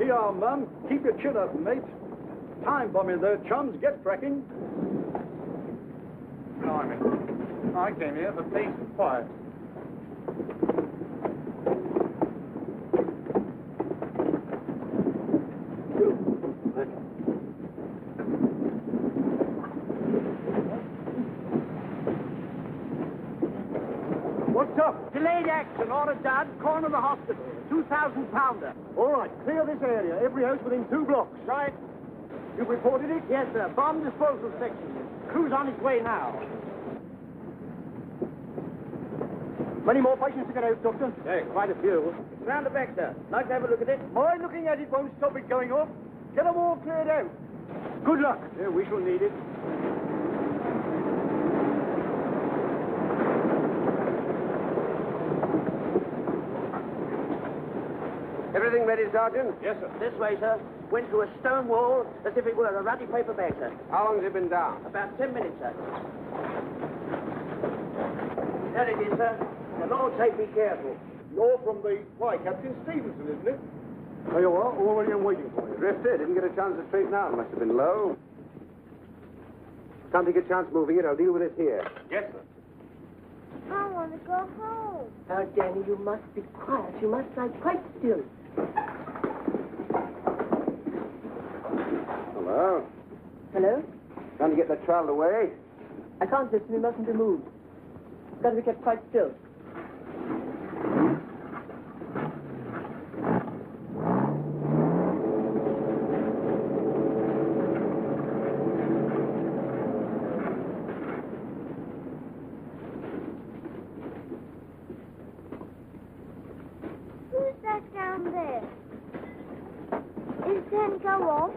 you are, Mum. Keep your chin up, mate. Time bombing there, chums. Get cracking. Blimey. I came here for peace and quiet. What's up? Delayed action. Order done. Corner of the hospital. 2,000-pounder. All right, clear this area. Every house within 2 blocks. Right. You've reported it? Yes, sir. Bomb disposal section. Crew's on its way now. Many more patients to get out, Doctor? Yeah, quite a few. It's round the back, sir. Like to have a look at it? My looking at it won't stop it going off. Get them all cleared out. Good luck. Yeah, we shall need it. Everything ready, Sergeant? Yes, sir. This way, sir. Went through a stone wall as if it were a ruddy paper bag, sir. How long has it been down? About 10 minutes, sir. There it is, sir. The Lord say be careful. You're from the... Why, Captain Stevenson, isn't it? There you are. Already I'm waiting for you. Drifted. Didn't get a chance to straighten out. Must have been low. Can't take a chance moving it. I'll deal with it here. Yes, sir. I want to go home. Now, Danny, you must be quiet. You must lie quite still. Hello? Hello? Trying to get that child away? I can't listen. We mustn't be moved. It's got to be kept quite still. Who's that down there? Is then go off?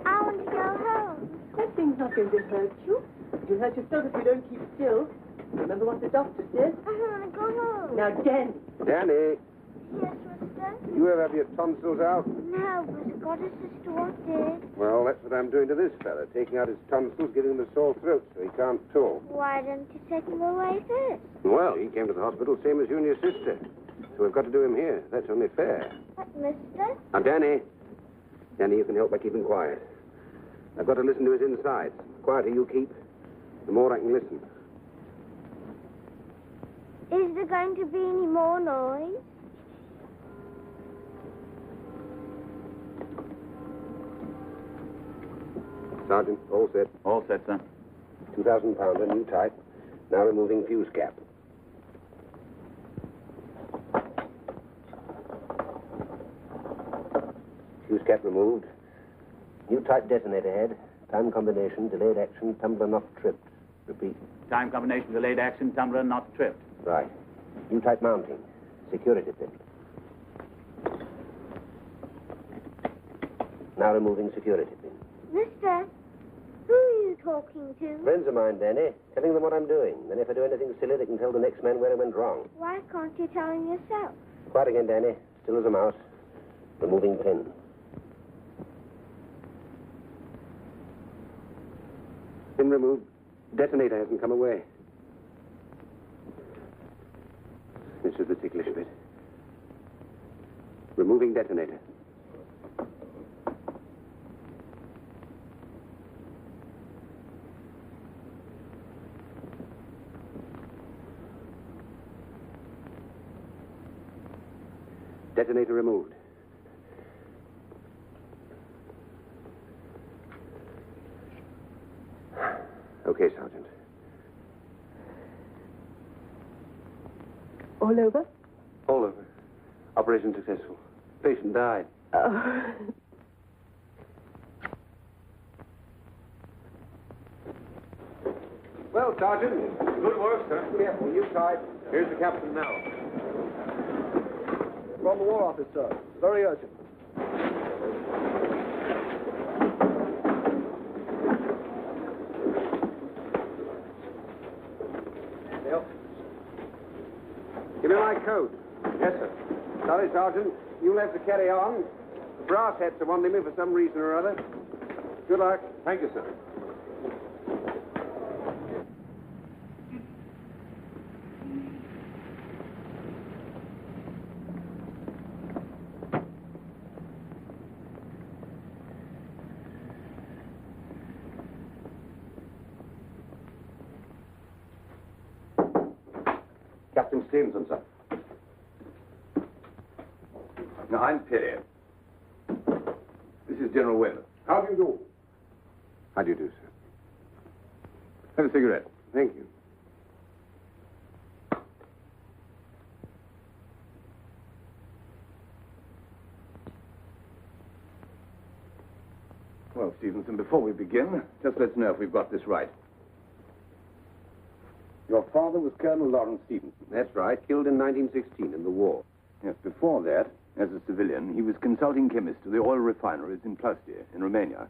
I want to go home. That thing's not going to hurt you. You'll hurt yourself if you don't keep still. Remember what the doctor said? I want to go home. Now, Danny. Danny, Yes, mister? did you ever have your tonsils out? No, but I got a sister what did. Well, that's what I'm doing to this fella. Taking out his tonsils, giving him a sore throat so he can't talk. Why didn't you take him away first? Well, he came to the hospital same as you and your sister. So we've got to do him here. That's only fair. What, mister? Now, Danny, you can help by keeping quiet. I've got to listen to his insides. The quieter you keep, the more I can listen. Is there going to be any more noise? Sergeant, all set. All set, sir. 2,000-pounder, new type. Now removing fuse cap. Fuse cap removed. New type detonator head. Time combination, delayed action, tumbler not tripped. Repeat. Time combination, delayed action, tumbler not tripped. Right. New type mounting. Security pin. Now removing security pin. Mister, who are you talking to? Friends of mine, Danny. Telling them what I'm doing. Then if I do anything silly, they can tell the next man where I went wrong. Why can't you tell him yourself? Quiet again, Danny. Still as a mouse. Removing pin. Pin removed. Detonator hasn't come away. This is the ticklish bit. Removing detonator. Detonator removed. Okay, Sergeant. All over? All over. Operation successful. Patient died. Oh. Well, Sergeant. Good work, sir. Careful, you type. Here's the captain now. From the War Office, sir. Very urgent. Yep. Give me my coat. Yes, sir. Sorry, Sergeant. You'll have to carry on. The brass hats are wanting me for some reason or other. Good luck. Thank you, sir. Captain Stevenson, sir. No, I'm Perry. This is General Weymouth. How do you do? How do you do, sir? Have a cigarette. Thank you. Well, Stevenson, before we begin, just let's know if we've got this right. Your father was Colonel Lawrence Stevenson. That's right. Killed in 1916 in the war. Yes, before that, as a civilian, he was consulting chemist to the oil refineries in Pilsen, in Romania.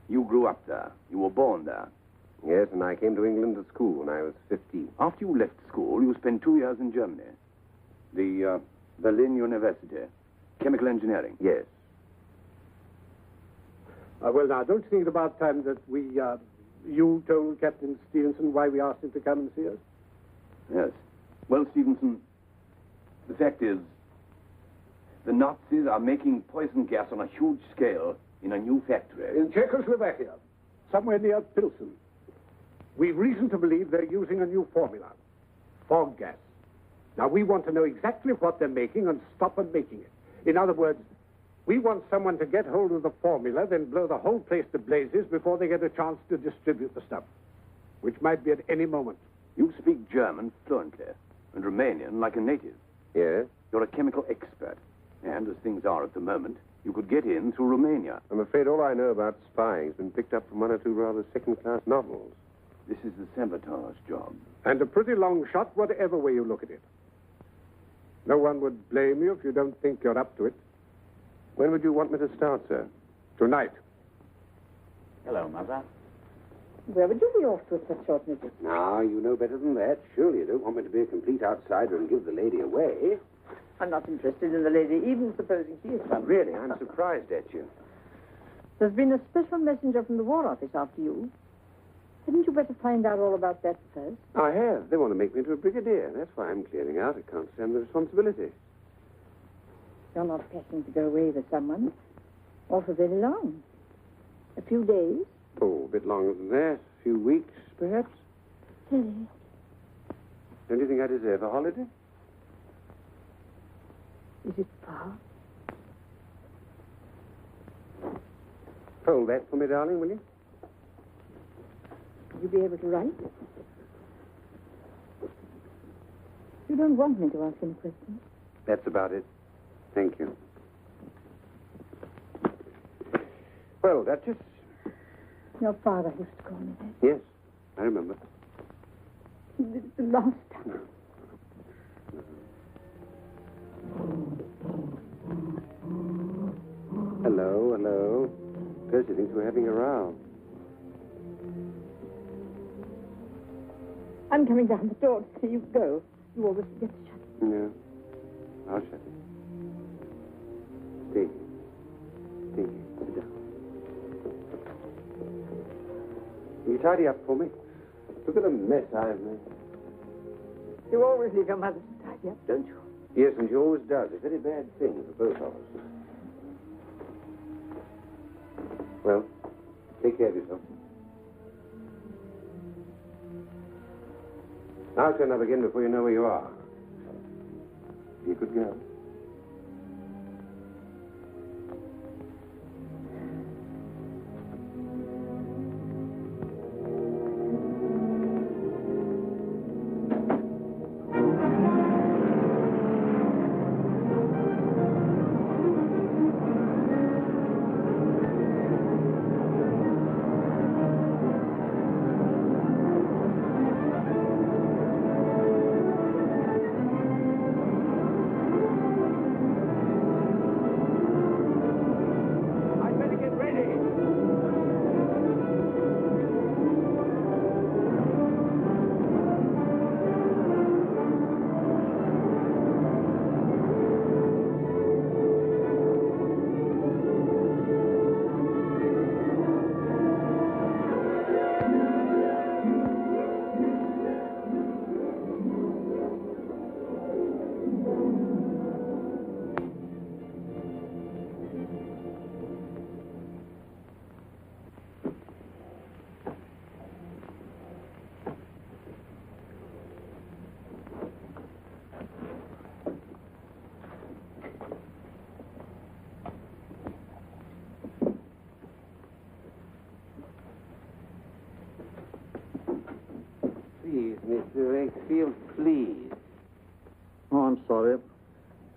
You grew up there. You were born there. Yes, and I came to England to school when I was 15. After you left school, you spent 2 years in Germany. The Berlin University. Chemical engineering. Yes. Well, now, don't you think it about time that you told Captain Stevenson why we asked him to come and see us? Yes. Well, Stevenson, the fact is, the Nazis are making poison gas on a huge scale in a new factory. In Czechoslovakia, somewhere near Pilsen. We've reason to believe they're using a new formula, fog gas. Now, we want to know exactly what they're making and stop them making it. In other words, we want someone to get hold of the formula, then blow the whole place to blazes before they get a chance to distribute the stuff, which might be at any moment. You speak German fluently, and Romanian like a native. Yes? You're a chemical expert, and as things are at the moment, you could get in through Romania. I'm afraid all I know about spying has been picked up from one or two rather second-class novels. This is the sabotage job. And a pretty long shot, whatever way you look at it. No one would blame you if you don't think you're up to it. When would you want me to start, sir? Tonight. Hello, Mother. Where would you be off to at such short notice? Now, you know better than that. Surely you don't want me to be a complete outsider and give the lady away. I'm not interested in the lady, even supposing she is one. Really, I'm surprised at you. There's been a special messenger from the War Office after you. Hadn't you better find out all about that first? I have. They want to make me into a brigadier. That's why I'm clearing out. I can't stand the responsibility. You're not planning to go away with someone, or for very long. A few days. Oh, a bit longer than that. A few weeks, perhaps. Terry. Don't you think I deserve a holiday? Is it far? Hold that for me, darling, will you? Will you be able to write? You don't want me to ask any questions? That's about it. Thank you. Well, Duchess. Your father used to call me that. Yes, I remember. It's the last time. Hello, hello. Percy thinks we're having a row. I'm coming down the door to see you go. You always forget to shut it. No, I'll shut it. Stay. Stay. Sit down. Will you tidy up for me? Look at the mess I've made. You always leave your mother to tidy up, don't you? Yes, and she always does. A very bad thing for both of us. Well, take care of yourself. I'll turn up again before you know where you are. You could go.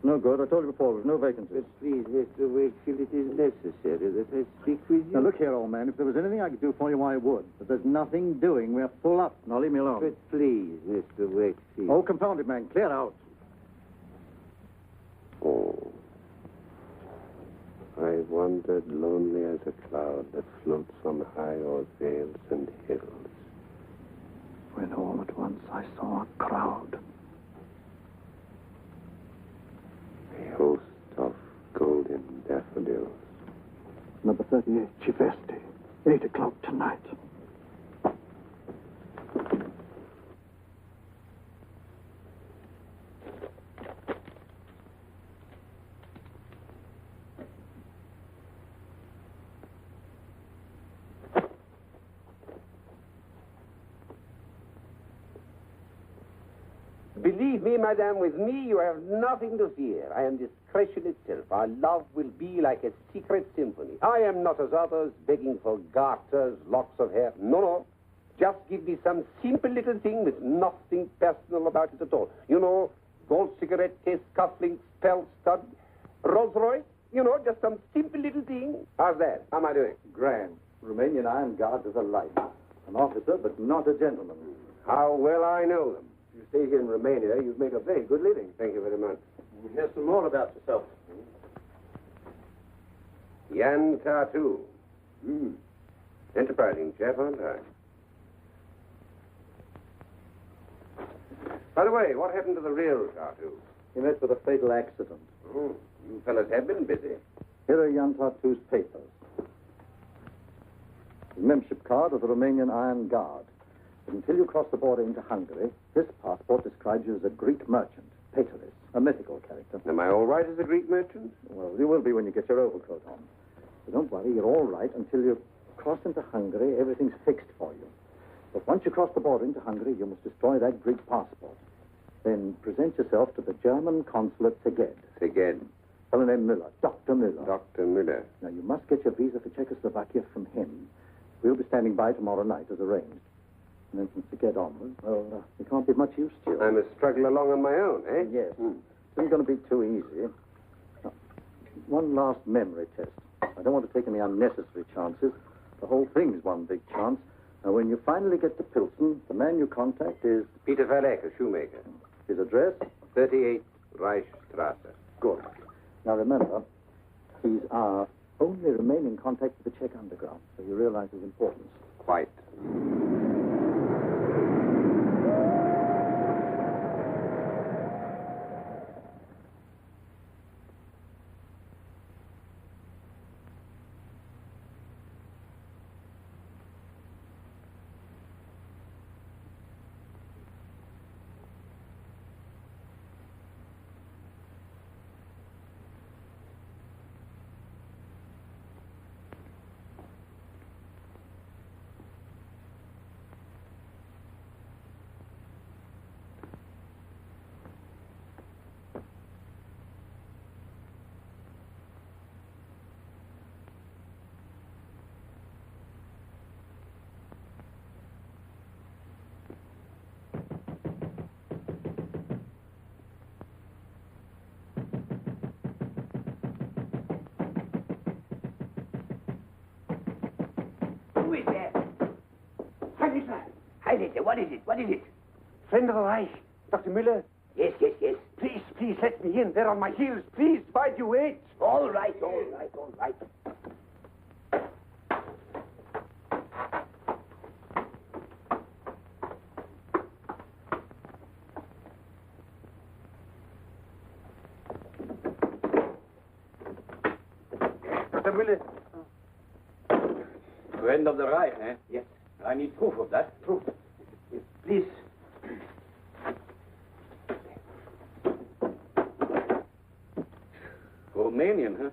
no good. I told you before, there's no vacancy. But please, Mr. Wakefield, it is necessary that I speak with you. Now, look here, old man. If there was anything I could do for you, I would. But there's nothing doing. We're full up. Now, leave me alone. But please, Mr. Wakefield. Oh, confound it, man. Clear out. Oh. I wandered lonely as a cloud that floats on high o'er vales and hills. When all at once I saw a crowd. A host of golden daffodils. Number 38, Chivesti. 8 o'clock tonight. Believe me, madame, with me you have nothing to fear. I am discretion itself. Our love will be like a secret symphony. I am not as others, begging for garters, locks of hair. No, no. Just give me some simple little thing with nothing personal about it at all. You know, gold cigarette case, cufflinks, pearl stud, Rolls Royce. You know, just some simple little thing. How's that? How am I doing? Grand. Romanian Iron Guard is a light. An officer, but not a gentleman. How well I know them. You stay here in Romania, you've made a very good living. Thank you very much. Hear some more about yourself. Jan Tartu. Enterprising chap, aren't I? By the way, what happened to the real Tartu? He met with a fatal accident. Oh, you fellas have been busy. Here are Jan Tartu's papers. His membership card of the Romanian Iron Guard. But until you cross the border into Hungary, this passport describes you as a Greek merchant, Pateris, a mythical character. Am I all right as a Greek merchant? Well, you will be when you get your overcoat on. So don't worry, you're all right until you cross into Hungary. Everything's fixed for you. But once you cross the border into Hungary, you must destroy that Greek passport. Then present yourself to the German consul at Szeged. Szeged. Fellow named Müller, Dr. Müller. Dr. Müller. Now, you must get your visa for Czechoslovakia from him. We'll be standing by tomorrow night as arranged. And then from Szeged onwards, well, it can't be much use to you. I must struggle along on my own, eh? Yes. It isn't going to be too easy. Now, one last memory test. I don't want to take any unnecessary chances. The whole thing's one big chance. Now, when you finally get to Pilsen, the man you contact is... Peter Palach, a shoemaker. His address? 38 Reichstrasse. Good. Now, remember, he's our only remaining contact with the Czech underground, so you realize his importance. Quite. Who is there? Heilige, what is it? What is it? Friend of the Reich, Dr. Müller. Yes, yes, yes. Please, let me in. They're on my heels. Please, why do you wait? All right, all right, all right. Dr. Müller. Friend of the Reich, eh? Yes. I need proof of that. Proof. Yes, please. Romanian, huh?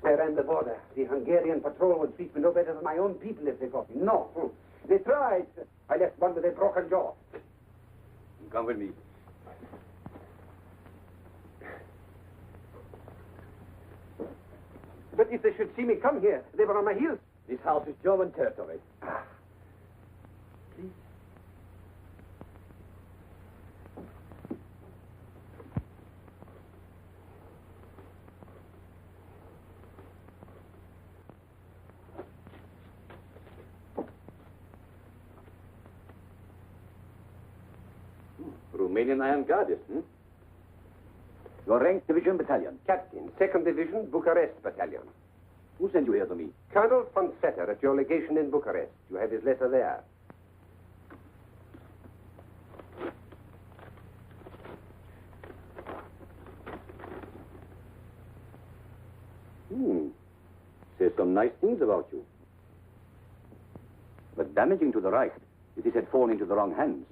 I ran the border. The Hungarian patrol would treat me no better than my own people if they got me. No. They tried. I left one with a broken jaw. Come with me. But if they should see me come here, they were on my heels. This house is German territory. Please. Romanian Iron Guard, hmm? Your rank, division, battalion. Captain, 2nd Division, Bucharest Battalion. Who sent you here to me? Colonel von Vetter at your legation in Bucharest. You have his letter there. Says some nice things about you. But damaging to the Reich if this had fallen into the wrong hands.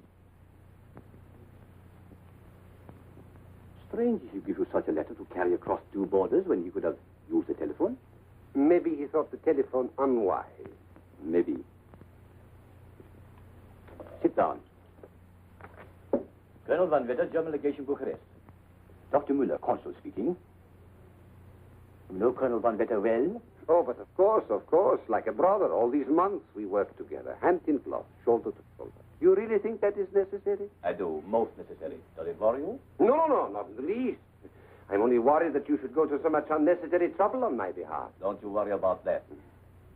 Strange he give you such a letter to carry across 2 borders when he could have used the telephone. Maybe he thought the telephone unwise. Maybe. Sit down. Colonel Van Vetter, German Legation, Bucharest. Dr. Müller, Consul speaking. You know Colonel Van Vetter well? Oh, but of course, like a brother. All these months we worked together, hand in glove, shoulder to shoulder. You really think that is necessary? I do, most necessary. Does it worry you? No, not in the least. I'm only worried that you should go to so much unnecessary trouble on my behalf. Don't you worry about that.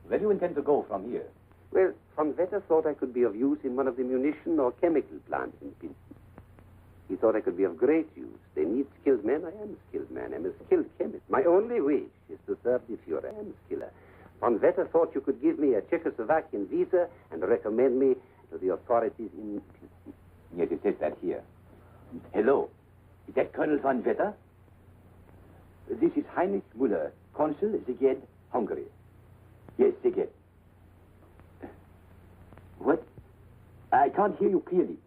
Where do you intend to go from here? Well, Von Vetter thought I could be of use in one of the munition or chemical plants in Pilsen. He thought I could be of great use. They need skilled men. I am a skilled man. I'm a skilled chemist. My only wish is to serve the Fuhrer. I am a skiller. Von Vetter thought you could give me a Czechoslovakian visa and recommend me to the authorities in Pilsen. Yes, it says that here. Hello. Is that Colonel Van Vetter? This is Heinrich Müller, Consul, Szeged, Hungary. Yes, Szeged. What? I can't hear you clearly.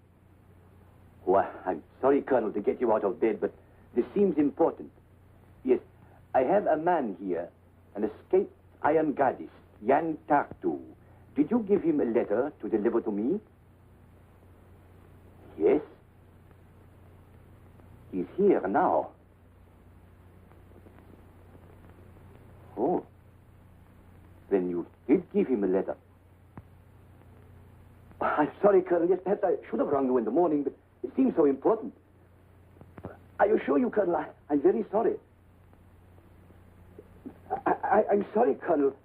Oh, I'm sorry, Colonel, to get you out of bed, but this seems important. Yes, I have a man here, an escaped Iron Guardist, Jan Tartu. Did you give him a letter to deliver to me? Yes. He's here now. Oh. Then you did give him a letter. I'm sorry, Colonel. Yes, perhaps I should have rung you in the morning, but it seems so important. I assure you, Colonel, I'm very sorry. I'm sorry, Colonel.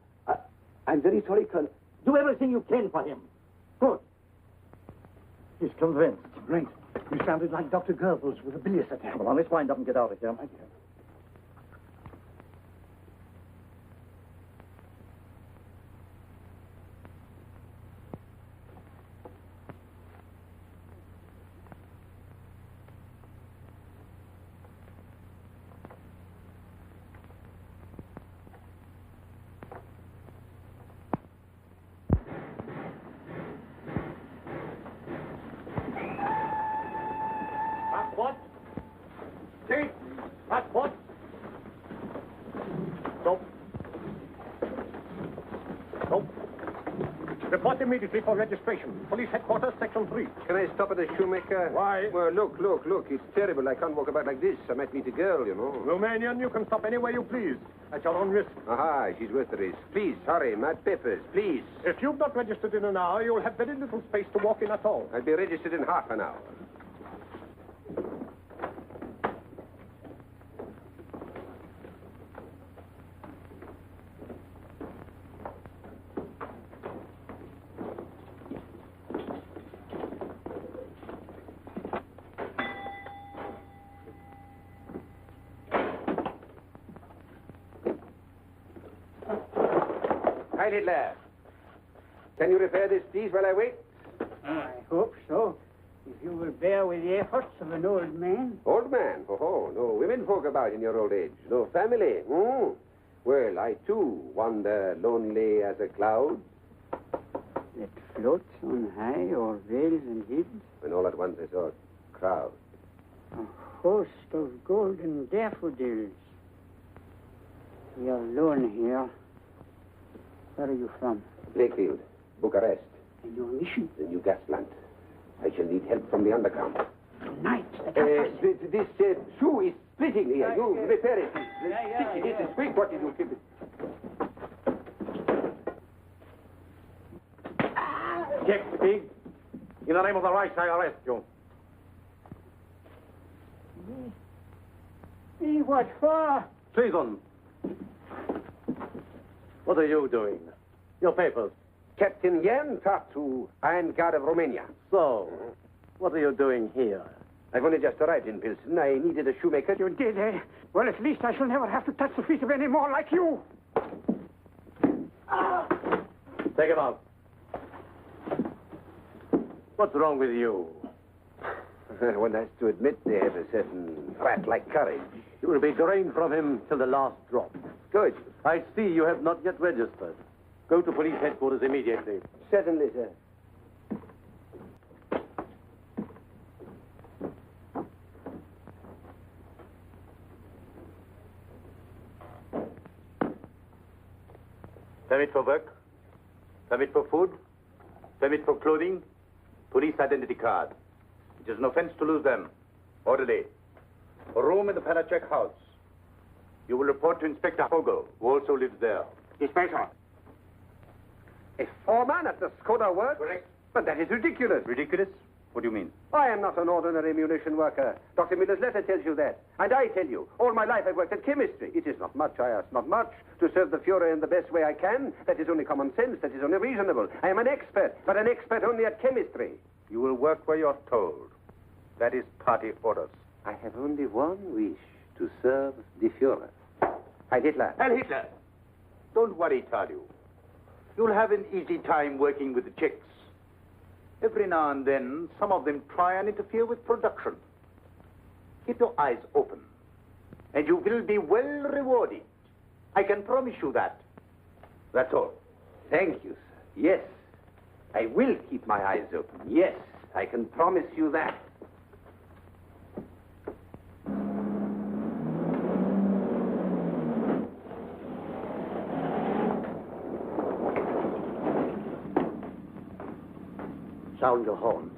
I'm very sorry, Colonel. Do everything you can for him. Good. He's convinced. Great. You sounded like Dr. Goebbels with a bilious attack. Well, now, let's wind up and get out of here. Report immediately for registration. Police headquarters, section 3. Can I stop at a shoemaker? Why? Well, look. It's terrible. I can't walk about like this. I might meet a girl, you know. Romanian, you can stop anywhere you please. At your own risk. Aha, she's worth the risk. Please, hurry. My papers, please. If you've not registered in an hour, you'll have very little space to walk in at all. I'll be registered in half an hour. Hi, Hitler. Can you repair this, please, while I wait? I hope so. If you will bear with the efforts of an old man. Old man? Oh, no women folk about in your old age. No family. Well, I, too, wander lonely as a cloud. That floats on high o'er vales and hills. When all at once I saw a crowd. A host of golden daffodils. We are alone here. Where are you from? Blakefield, Bucharest. And your mission? The new gas plant. I shall need help from the underground. Tonight, This shoe is splitting here. You repair it. This is quick. What did you keep it? Get Speed. In the name of the Reich, I arrest you. What for? Treason. What are you doing? Your papers. Captain Jan Tartu, Iron Guard of Romania. So, what are you doing here? I've only just arrived in Pilsen. I needed a shoemaker. You did, eh? Well, at least I shall never have to touch the feet of any more like you. Take him out. What's wrong with you? One has to admit they have a certain rat-like courage. You will be drained from him till the last drop. Good. I see you have not yet registered. Go to police headquarters immediately. Certainly, sir. Permit for work, permit for food, permit for clothing, police identity card. It is an offense to lose them. Orderly. A room in the Palacek house. You will report to Inspector Vogel, who also lives there. Inspector. A foreman at the Skoda works? Correct. But that is ridiculous. Ridiculous? What do you mean? I am not an ordinary munition worker. Dr. Miller's letter tells you that. And I tell you, all my life I've worked at chemistry. It is not much, I ask, not much. To serve the Fuhrer in the best way I can, that is only common sense, that is only reasonable. I am an expert, but an expert only at chemistry. You will work where you're told. That is party orders. I have only one wish, to serve the Fuhrer. Heil Hitler. Heil Hitler! Don't worry, Tartu. You'll have an easy time working with the Czechs. Every now and then, some of them try and interfere with production. Keep your eyes open, and you will be well rewarded. I can promise you that. That's all. Thank you, sir. Yes, I will keep my eyes open. Yes, I can promise you that. Sound your horn.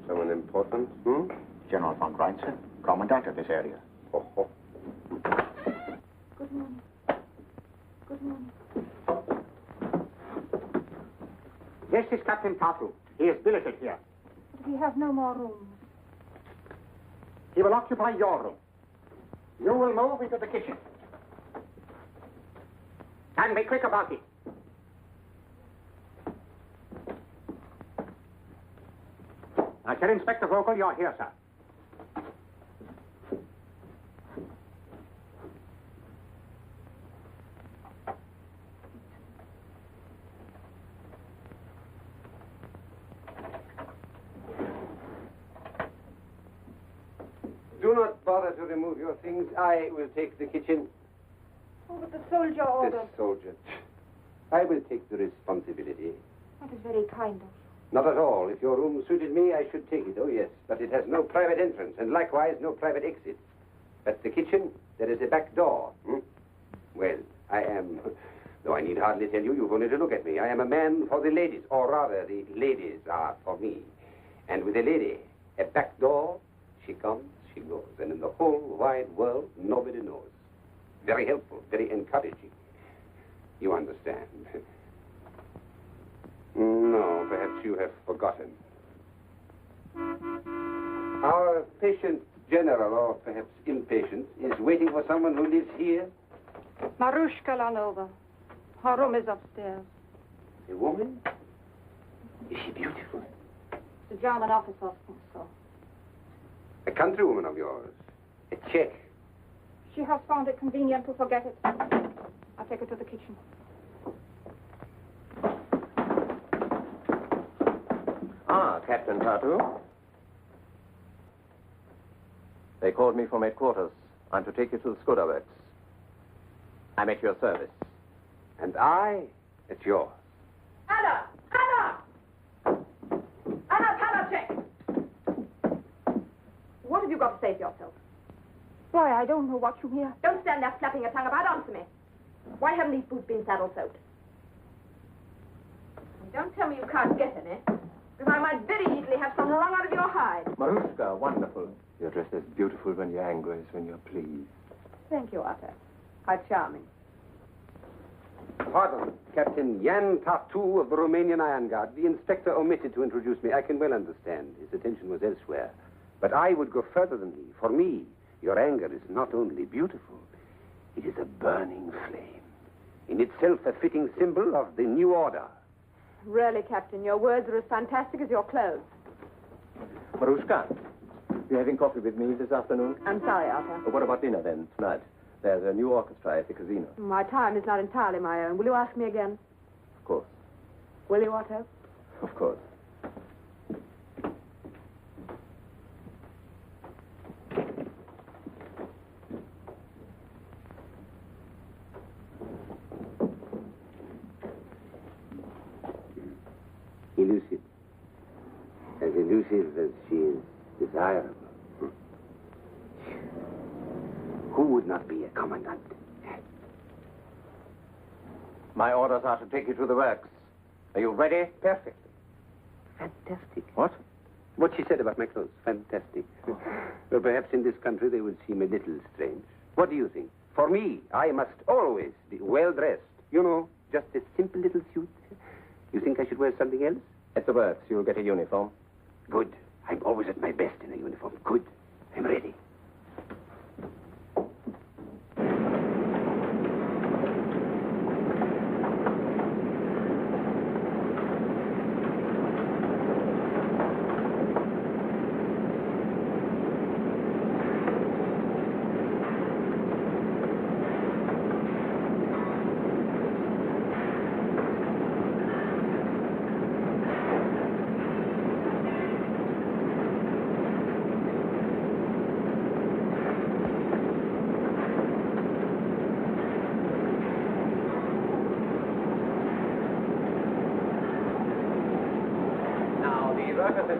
Someone important, General von Reitzer, commandant of this area. Oh, oh. Good morning. Good morning. This is Captain Tartu. He is billeted here. We have no more rooms. He will occupy your room. You will move into the kitchen. And be quick about it. Now, tell Inspector Vogel you're here, sir. Do not bother to remove your things. I will take the kitchen. Oh, but the soldier ordered. The soldier. I will take the responsibility. That is very kind of you. Not at all. If your room suited me, I should take it. Oh, yes. But it has no private entrance, and likewise no private exit. At the kitchen, there is a back door. Well, I am... Though I need hardly tell you, you've only to look at me. I am a man for the ladies, or rather, the ladies are for me. And with a lady, a back door, she comes, she goes. And in the whole wide world, nobody knows. Very helpful, very encouraging. You understand. No, perhaps you have forgotten. Our patient general, or perhaps impatient, is waiting for someone who lives here. Maruschuka Lanova. Her room is upstairs. A woman? Is she beautiful? The German officer thinks so. A countrywoman of yours? A Czech? She has found it convenient to forget it. I'll take her to the kitchen. Ah, Captain Tartu. They called me from headquarters. I'm to take you to the Skoda works. I'm at your service. And I at yours. Anna! Anna! Anna Palacek! What have you got to say for yourself? Why, I don't know what you hear. Don't stand there flapping your tongue about. Answer me. Why haven't these boots been saddle-soaked? And don't tell me you can't get any, because I might very easily have some wrung out of your hide. Maruschuka, wonderful. You're dressed as beautiful when you're angry as when you're pleased. Thank you, Otto. How charming. Pardon, Captain Jan Tartu of the Romanian Iron Guard. The inspector omitted to introduce me. I can well understand. His attention was elsewhere. But I would go further than he. For me, your anger is not only beautiful, it is a burning flame. In itself a fitting symbol of the new order. Really, Captain, your words are as fantastic as your clothes. Maruschuka, You having coffee with me this afternoon? I'm sorry, Arthur. What about dinner then, tonight? There's a new orchestra at the casino. My time is not entirely my own. Will you ask me again? Of course. Will you, Otto? Of course. Elusive. As elusive as she is desirable. Who would not be a commandant? My orders are to take you to the works. Are you ready? Perfect. Fantastic. What? What she said about my clothes. Fantastic. Well, perhaps in this country they would seem a little strange. What do you think? For me, I must always be well dressed. You know, just a simple little suit. You think I should wear something else? At the works, you'll get a uniform. Good. I'm always at my best in a uniform. Good. I'm ready.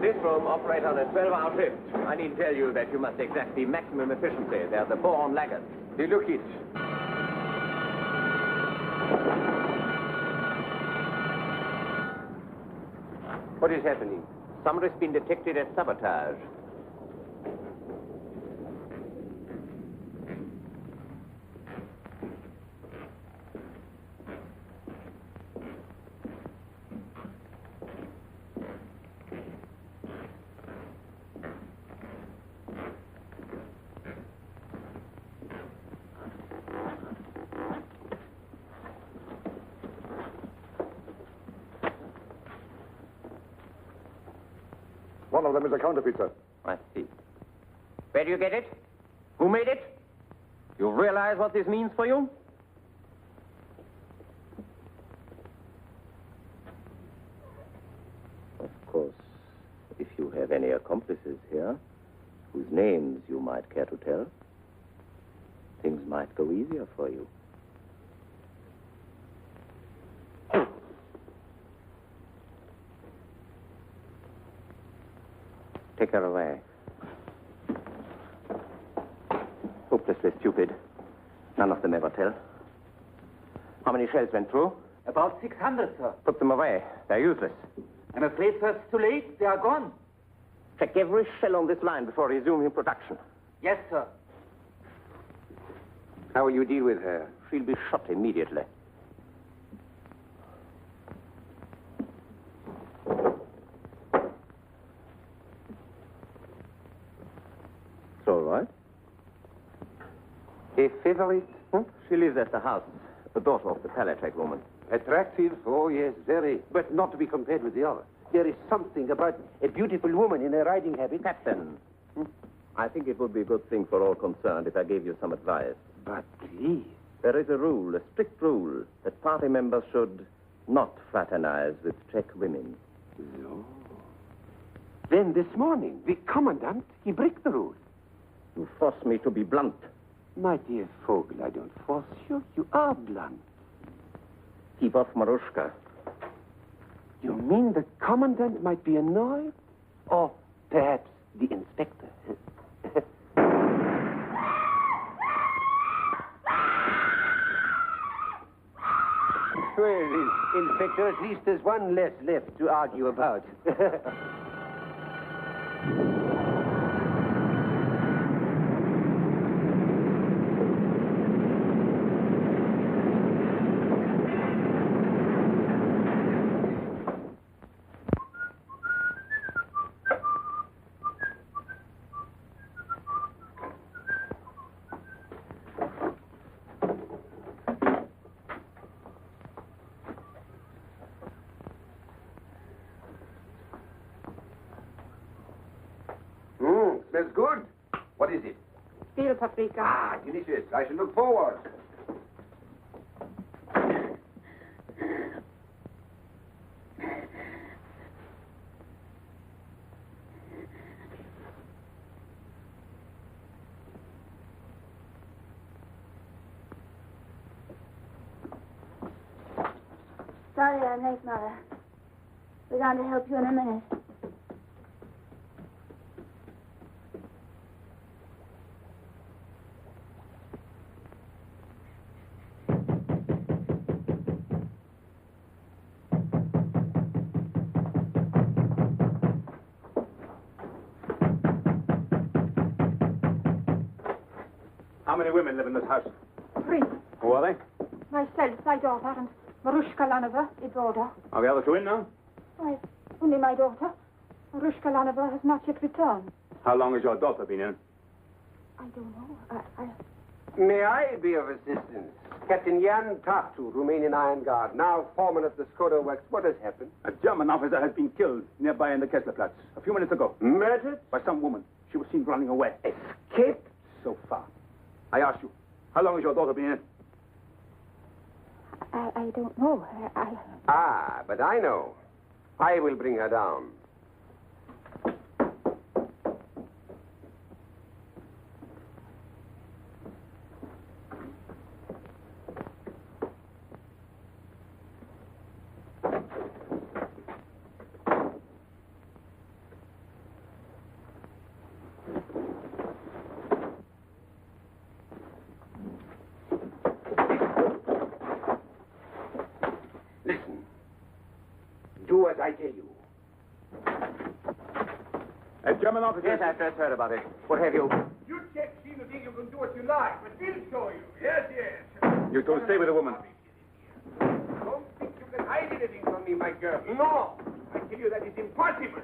This room operate on a 12-hour shift. I need tell you that you must exact the maximum efficiency. They're the born laggards. Look it. What is happening? Somebody's been detected at Sabotage. One of them is a counterfeit, sir. I see. Where do you get it? Who made it? You realize what this means for you? Of course, if you have any accomplices here, whose names you might care to tell, things might go easier for you. Take her away. Hopelessly stupid. None of them ever tell. How many shells went through? About 600, sir. Put them away. They're useless. I'm afraid, sir, it's too late. They are gone. Check every shell on this line before resuming production. Yes, sir. How will you deal with her? She'll be shot immediately. It's all right. A favorite? Huh? She lives at the house. The daughter of the Palacek woman. Attractive? Oh, yes, very. But not to be compared with the other. There is something about a beautiful woman in a riding habit. Captain, I think it would be a good thing for all concerned if I gave you some advice. But please. There is a rule, a strict rule, that party members should not fraternize with Czech women. No. Then this morning, the commandant, he break the rule. You force me to be blunt. My dear Vogel, I don't force you. You are blunt. Keep off Maruschuka. You mean the commandant might be annoyed? Or perhaps the inspector? Well, Inspector, at least there's one less left to argue about. smells good. What is it? Steel paprika. Ah, delicious. I shall look forward. Sorry I'm late, Mother. We're going to help you in a minute. How many women live in this house? 3. Who are they? Myself, my daughter, and Maruschuka Lanova, his daughter. Are the other two in now? Why, only my daughter. Maruschuka Lanova has not yet returned. How long has your daughter been in? I don't know. May I be of assistance? Captain Jan Tartu, Romanian Iron Guard, now foreman of the Skoda Works. What has happened? A German officer has been killed nearby in the Kesslerplatz a few minutes ago. Murdered? By some woman. She was seen running away. Escaped? So far. I asked you, how long has your daughter been in? I don't know. Ah, but I know. I will bring her down. Do as I tell you. A German officer. Yes, I've just heard about it. What have you? You Czechs seem to think you can do what you like, but we'll show you. Yes, yes. You two stay with the woman. Don't think you can hide anything from me, my girl. No. I tell you that is impossible.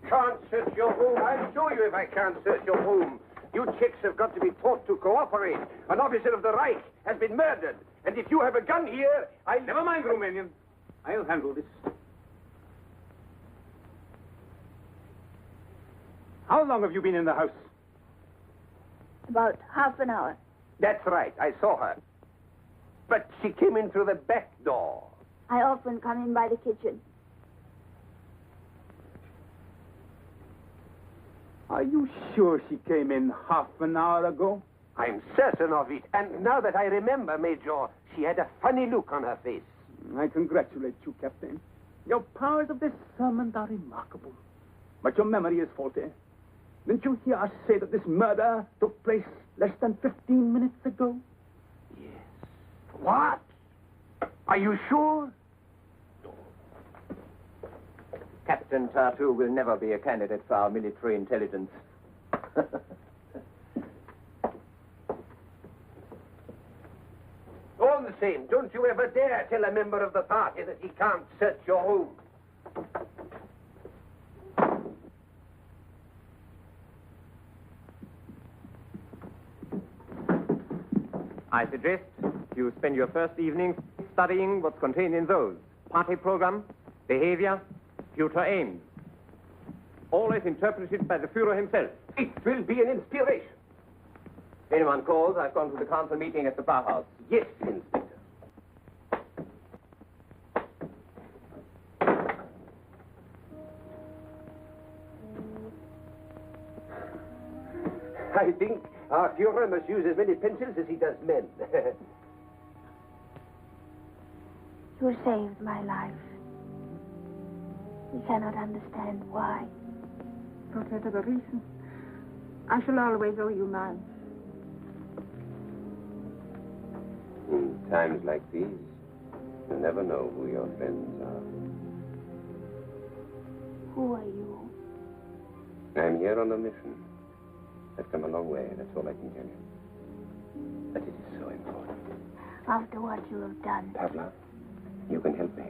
Can't search your room. I'll show you if I can't search your room. You Czechs have got to be taught to cooperate. An officer of the Reich has been murdered. And if you have a gun here, I'll... Never mind, Romanian. I'll handle this. How long have you been in the house? About half an hour. That's right. I saw her. But she came in through the back door. I often come in by the kitchen. Are you sure she came in half an hour ago? I'm certain of it. And now that I remember, Major, she had a funny look on her face. I congratulate you, Captain. Your powers of discernment are remarkable. But your memory is faulty. Didn't you hear us say that this murder took place less than 15 minutes ago? Yes. What? Are you sure? Captain Tartu will never be a candidate for our military intelligence. All the same, don't you ever dare tell a member of the party that he can't search your room. I suggest you spend your first evening studying what's contained in those. Party program, behavior, future aims. Always interpreted by the Führer himself. It will be an inspiration. If anyone calls, I've gone to the council meeting at the Bauhaus. Yes, Inspector. I think our Führer must use as many pencils as he does men. You saved my life. We cannot understand why. Whatever the reason, I shall always owe you mine. In times like these, you never know who your friends are. Who are you? I'm here on a mission. I've come a long way, that's all I can tell you. But it is so important. After what you have done. Pavla, you can help me.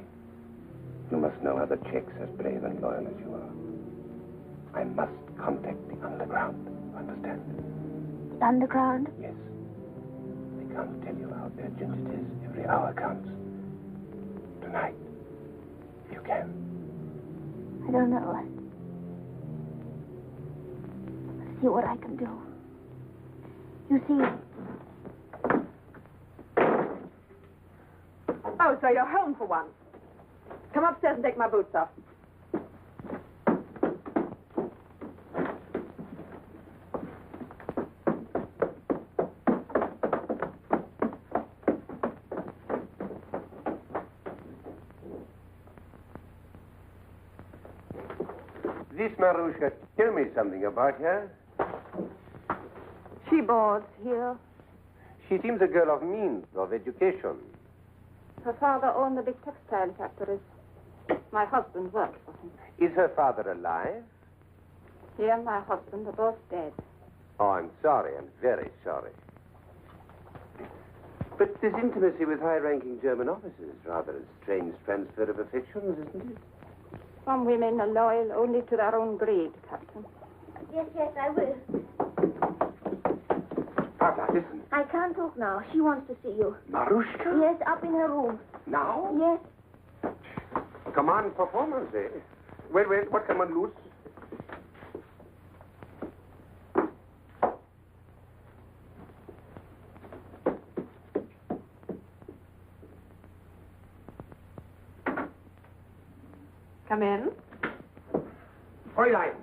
You must know other Czechs as brave and loyal as you are. I must contact the underground. Understand? The underground? Yes. I can't tell you how urgent it is. Every hour counts. Tonight, if you can. I don't know. see what I can do. You see, Oh, so you're home for once. Come upstairs and take my boots off. This Marusha, tell me something about her. She boards here. She seems a girl of means, of education. Her father owned the big textile factories. My husband worked for him. Is her father alive? He and my husband are both dead. Oh, I'm sorry. I'm very sorry. But this intimacy with high-ranking German officers is rather a strange transfer of affections, isn't it? Some women are loyal only to their own greed, Captain. yes, I will. Papa, listen. I can't talk now. She wants to see you. Marushka? Yes, up in her room. Now? Yes. Command performance, eh? Well, what can one lose? Come in. Fräulein,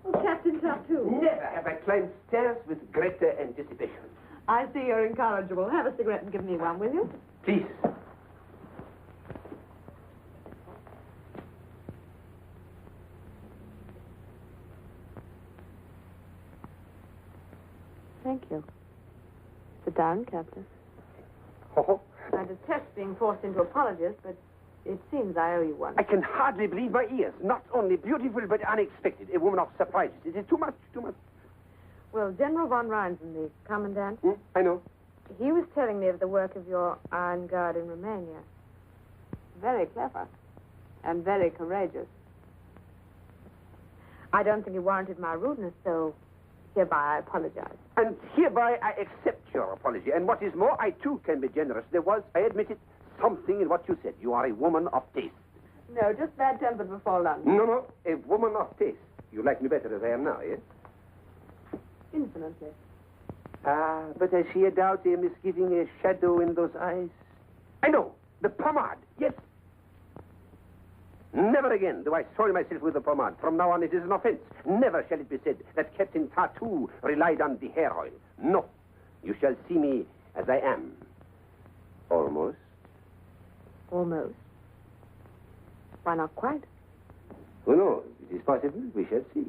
Oh, Captain Tartu. never have I climbed stairs with greater anticipation. I see you're incorrigible. Have a cigarette and give me one, will you? Please. Thank you. Sit down, Captain. Oh, I detest being forced into apologies, but it seems I owe you one. I can hardly believe my ears. Not only beautiful, but unexpected. A woman of surprises. It is too much, too much. Well, General von Reinsen, the commandant, I know. he was telling me of the work of your Iron Guard in Romania. Very clever and very courageous. I don't think it warranted my rudeness, so hereby I apologize. And hereby I accept your apology. And what is more, I too can be generous. There was, I admit it, something in what you said. You are a woman of taste. No, just bad-tempered before lunch. No, a woman of taste. You like me better as I am now, yes? Infinitely. Ah, but I see a doubt, a misgiving, a shadow in those eyes. I know, the pomade, yes. Never again do I soil myself with the pomade. From now on, it is an offense. Never shall it be said that Captain Tartu relied on the hair oil. No, you shall see me as I am. Almost. Almost. Why not quite? Who knows? It is possible. We shall see.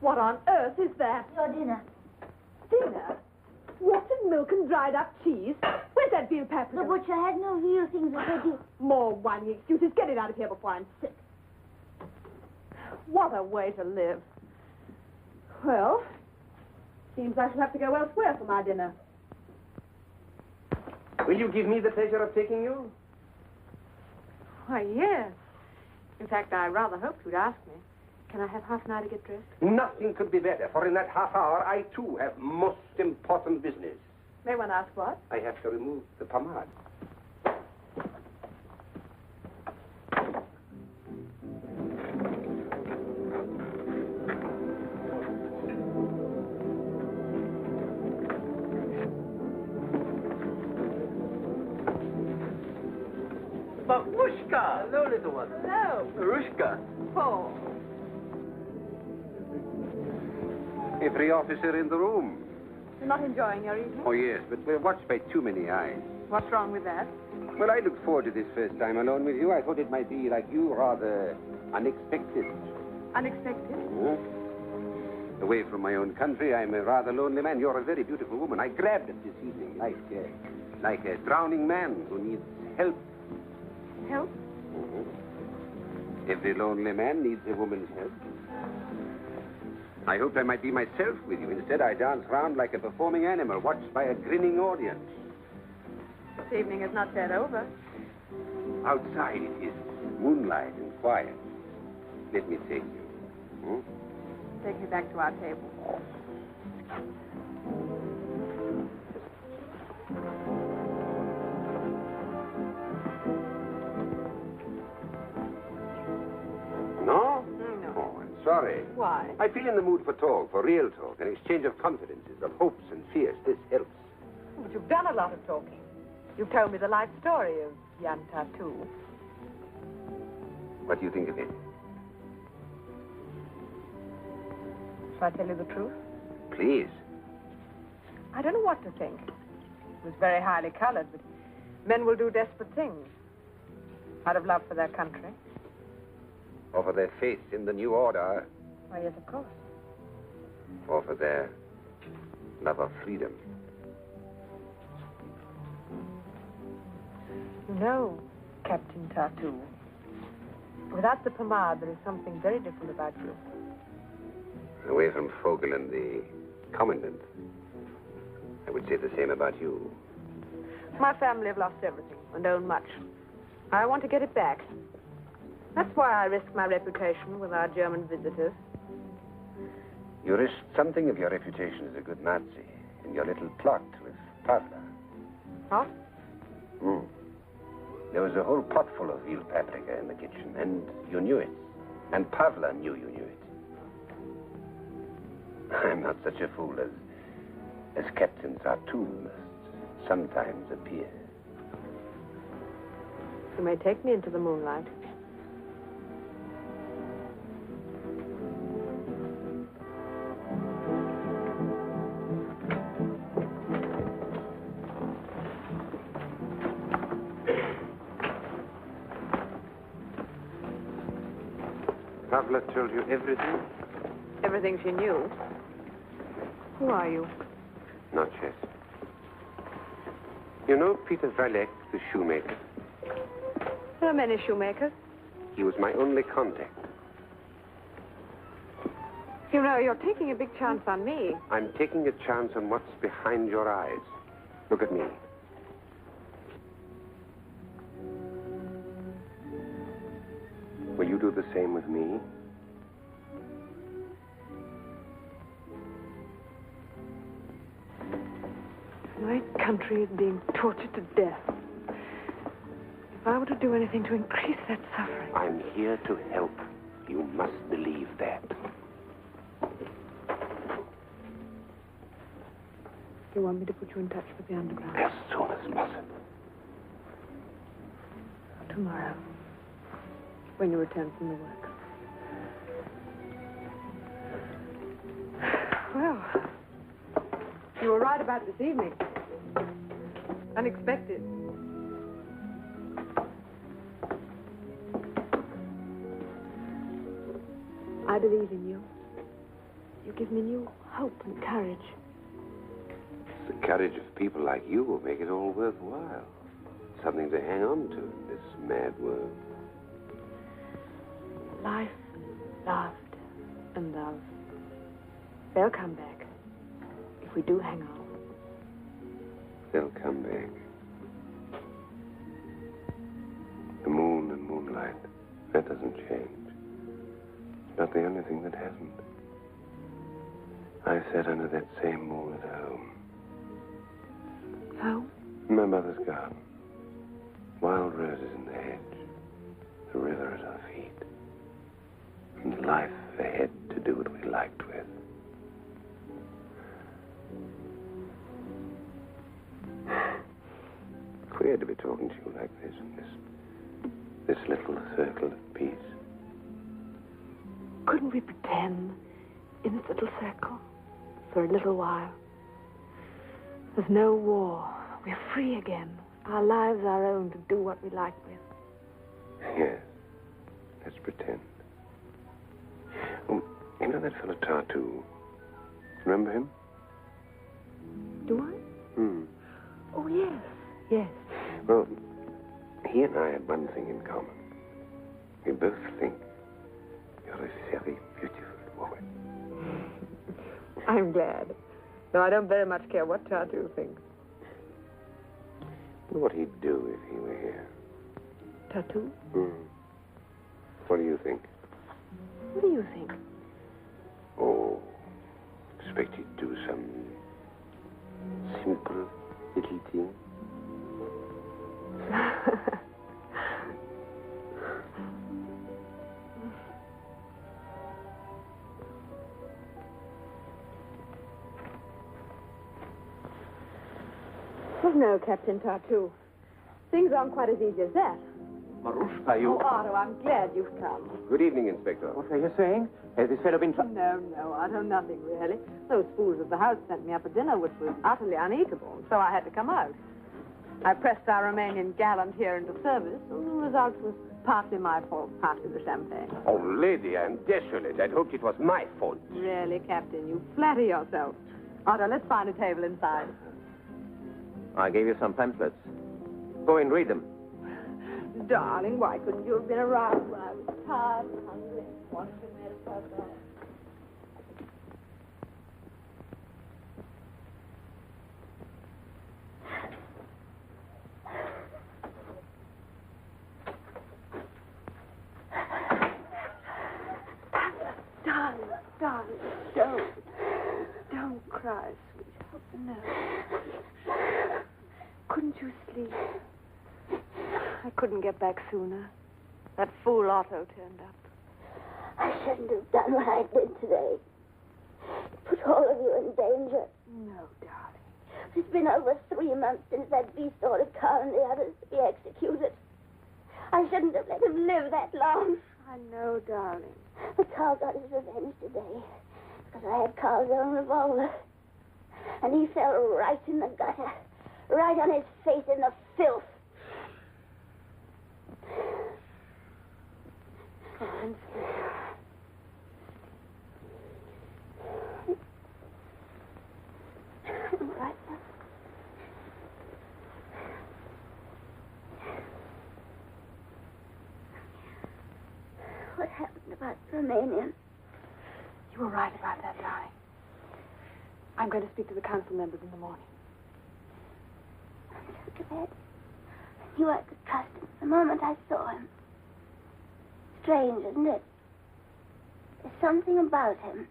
What on earth is that? Your dinner. Dinner? Watered milk and dried up cheese? Where's that veal paprika? The butcher had no veal things that they did. More whining excuses. Get it out of here before I'm sick. What a way to live. Well, seems I shall have to go elsewhere for my dinner. Will you give me the pleasure of taking you? Why, yes. In fact, I rather hoped you'd ask me. Can I have half an hour to get dressed? Nothing could be better, for in that half hour, I too have most important business. May one ask what? I have to remove the pomade. Babushka! Hello, little one. Hello. Marushka. Paul. Every officer in the room. You're not enjoying your evening? Oh, yes, but we're watched by too many eyes. What's wrong with that? Well, I looked forward to this first time alone with you. I thought it might be, like you, rather unexpected. Unexpected? Hmm? Away from my own country, I'm a rather lonely man. You're a very beautiful woman. I grabbed at this evening like a drowning man who needs help. Help? Mm-hmm. Every lonely man needs a woman's help. I hoped I might be myself with you. Instead, I dance round like a performing animal, watched by a grinning audience. This evening is not yet over. Outside, it is moonlight and quiet. Let me take you. Hmm? Take me back to our table. No? No. Oh, I'm sorry. Why? I feel in the mood for talk, for real talk, an exchange of confidences, of hopes and fears. This helps. But you've done a lot of talking. You've told me the life story of Jan Tartu. What do you think of it? Shall I tell you the truth? Please. I don't know what to think. It was very highly colored, but men will do desperate things out of love for their country. Or for their faith in the new order. Why, yes, of course. Or for their love of freedom. You know, Captain Tartu, without the pomade, there is something very different about you. Away from Vogel and the commandant, I would say the same about you. My family have lost everything and own much. I want to get it back. That's why I risk my reputation with our German visitors. You risked something of your reputation as a good Nazi in your little plot with Pavla. Huh? There was a whole pot full of veal paprika in the kitchen, and you knew it. And Pavla knew you knew it. I'm not such a fool as Captain Tartu must sometimes appear. You may take me into the moonlight. Pavla told you everything? Everything she knew. Who are you? Not yet. You know Peter Palach, the shoemaker? There are many shoemakers. He was my only contact. You know, you're taking a big chance on me. I'm taking a chance on what's behind your eyes. Look at me. Will you do the same with me? My country is being tortured to death. If I were to do anything to increase that suffering... I'm here to help. You must believe that. You want me to put you in touch with the underground? As soon as possible. Tomorrow. When you return from the work. Well, you were right about this evening. Unexpected. I believe in you. You give me new hope and courage. It's the courage of people like you who make it all worthwhile. Something to hang on to in this mad world. Life, loved, and love. They'll come back. If we do hang on. They'll come back. The moon and moonlight, that doesn't change. It's not the only thing that hasn't. I sat under that same moon at home. Home? In my mother's garden. Wild roses in the hedge. The river at our feet. And life ahead to do what we liked with. Queer to be talking to you like this in this little circle of peace. Couldn't we pretend in this little circle for a little while? There's no war. We're free again. Our lives our own to do what we like with. Yes. Let's pretend. Oh, you know that fellow Tartu? Remember him? Do I? Oh, yes. Yes. Well, he and I had one thing in common. We both think you're a very beautiful woman. I'm glad. Though I don't very much care what Tartu thinks. I wonder what he'd do if he were here. Tartu? What do you think? What do you think? Oh, expect he'd do some simple little thing. Well, no, Captain Tartu. Things aren't quite as easy as that. Maruschuka, you... Oh, Otto, I'm glad you've come. Good evening, Inspector. What are you saying? Has this fellow been... No, Otto, nothing really. Those fools at the house sent me up a dinner which was utterly uneatable, so I had to come out. I pressed our Romanian gallant here into service, and the result was partly my fault, partly the champagne. Oh, lady, I'm desolate. I'd hoped it was my fault. Really, Captain, you flatter yourself. Otto, let's find a table inside. I gave you some pamphlets. Go and read them. Darling, why couldn't you have been around when I was tired and hungry and wanted to make myself up? Darling, don't cry, sweetheart. No. Couldn't you sleep? I couldn't get back sooner. That fool Otto turned up. I shouldn't have done what I did today. Put all of you in danger. No, darling. It's been over 3 months since that beast ordered Carl and the others to be executed. I shouldn't have let him live that long. I know, darling. But Carl got his revenge today because I had Carl's own revolver. And he fell right in the gutter, right on his face in the filth. Fine, sweetheart. Right now. What happened about Romanian? You were right about that, darling. I'm going to speak to the council members in the morning. Look at that. I knew I could trust him the moment I saw him. Strange, isn't it? There's something about him.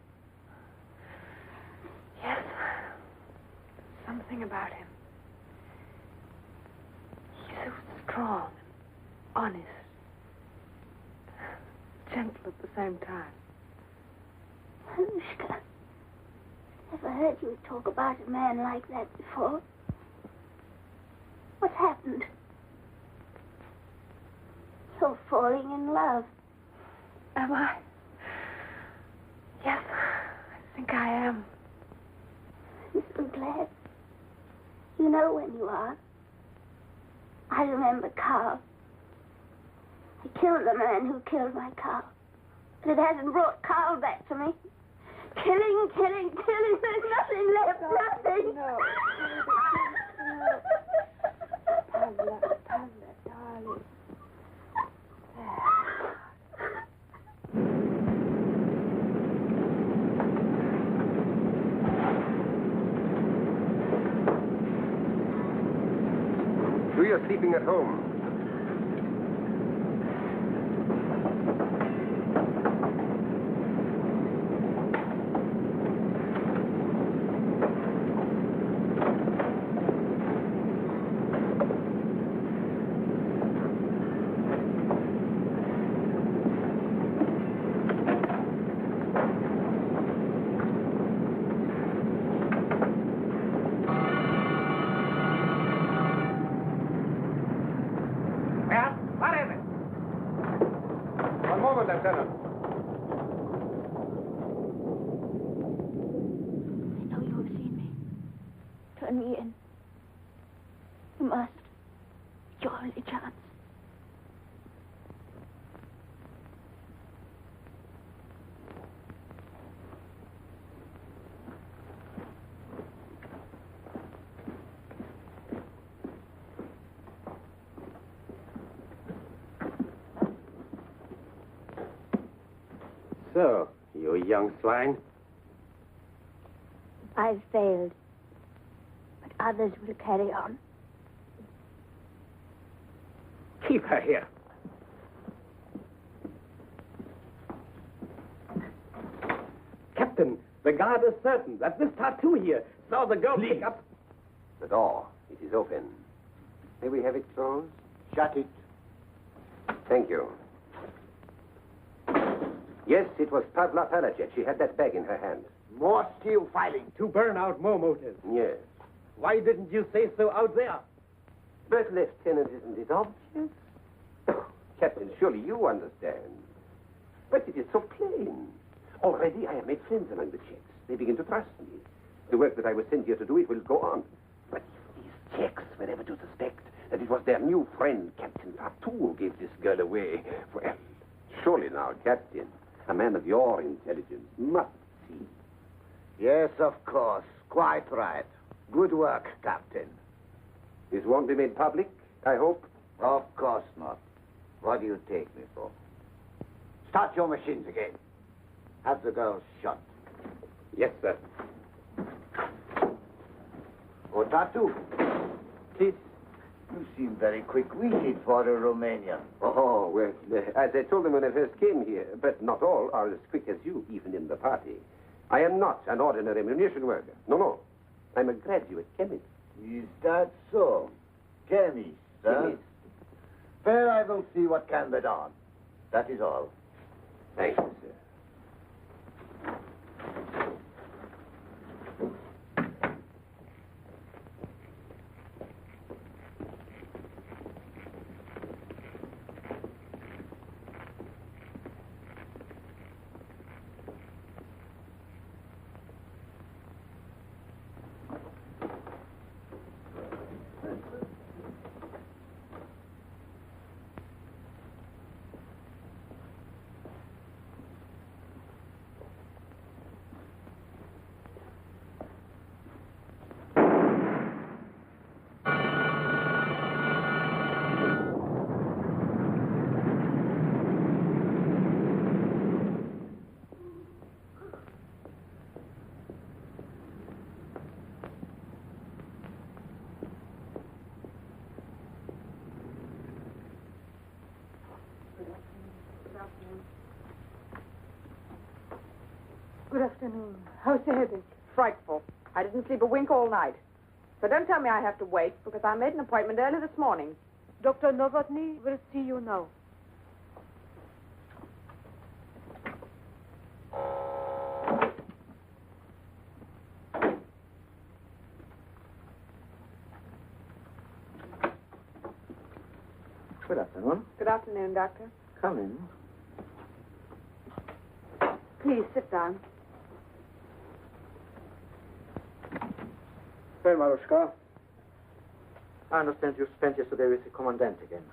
Yes. Something about him. He's so strong, honest, gentle at the same time. Marushka, never heard you talk about a man like that before. What happened? You're falling in love. Am I? Yes, I think I am. I'm so glad. You know when you are. I remember Carl. I killed the man who killed my Carl. But it hasn't brought Carl back to me. Killing. There's nothing left. Nothing. No. Paula, darling. We are sleeping at home. Lieutenant. I know you have seen me. Turn me in. You must. It's your only chance. So, you young swine. I've failed, but others will carry on. Keep her here. Captain, the guard is certain that this Tartu here saw the girl pick up... The door. It is open. May we have it closed? Shut it. Thank you. Yes, it was Paula Palacek. She had that bag in her hand. More steel filing. To burn out more motives. Yes. Why didn't you say so out there? But, Lieutenant, isn't it obvious? Captain, surely you understand. But it is so plain. Already I have made friends among the Czechs. They begin to trust me. The work that I was sent here to do, it will go on. But if these Czechs were ever to suspect that it was their new friend, Captain Tartu, who gave this girl away, well, surely now, Captain, a man of your intelligence must see. Yes, of course. Quite right. Good work, Captain. This won't be made public, I hope? Of course not. What do you take me for? Start your machines again. Have the girls shot. Yes, sir. Oh, Tartu. Please. You seem very quick-witted for a Romanian. Oh, well, as I told them when I first came here, but not all are as quick as you, even in the party. I am not an ordinary munition worker. No, no. I'm a graduate chemist. Is that so? Chemist, huh? Chemist. Well, I will see what can be done. That is all. Thank you, sir. Good afternoon. How's the headache? Frightful. I didn't sleep a wink all night. So don't tell me I have to wait, because I made an appointment early this morning. Dr. Novotny will see you now. Good afternoon. Good afternoon, Doctor. Come in. Please, sit down. Well, Maruschuka, I understand you spent yesterday with the commandant again.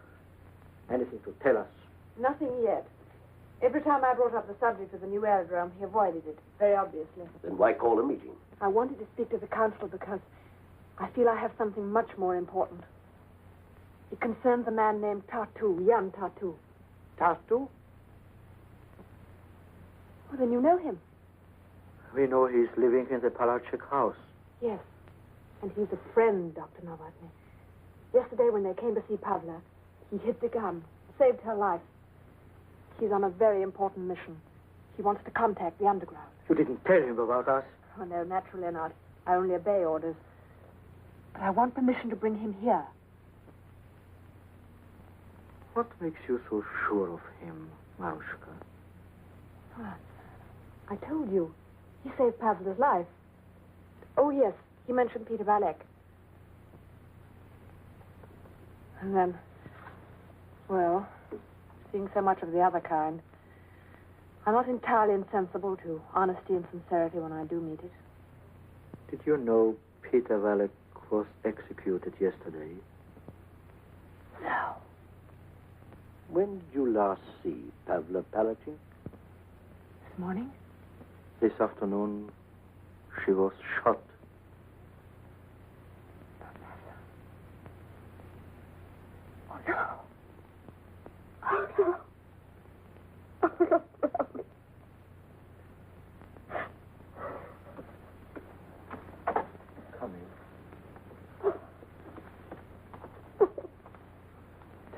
Anything to tell us? Nothing yet. Every time I brought up the subject of the new aerodrome, he avoided it, very obviously. Then why call a meeting? I wanted to speak to the council because I feel I have something much more important. It concerns a man named Tartu, Jan Tartu. Tartu? Oh, then you know him. We know he's living in the Palacek house. Yes. And he's a friend, Dr. Novotny. Yesterday when they came to see Pavla, he hid the gun, saved her life. He's on a very important mission. He wants to contact the underground. You didn't tell him about us? Oh, no, naturally not. I only obey orders. But I want permission to bring him here. What makes you so sure of him, Maruschuka? Ah, I told you. He saved Pavla's life. Oh, yes. He mentioned Peter Palach. And then, well, seeing so much of the other kind, I'm not entirely insensible to honesty and sincerity when I do meet it. Did you know Peter Palach was executed yesterday? No. When did you last see Paula Palacek? This morning? This afternoon, she was shot. Oh, no. Oh, no. Oh, no. Come in.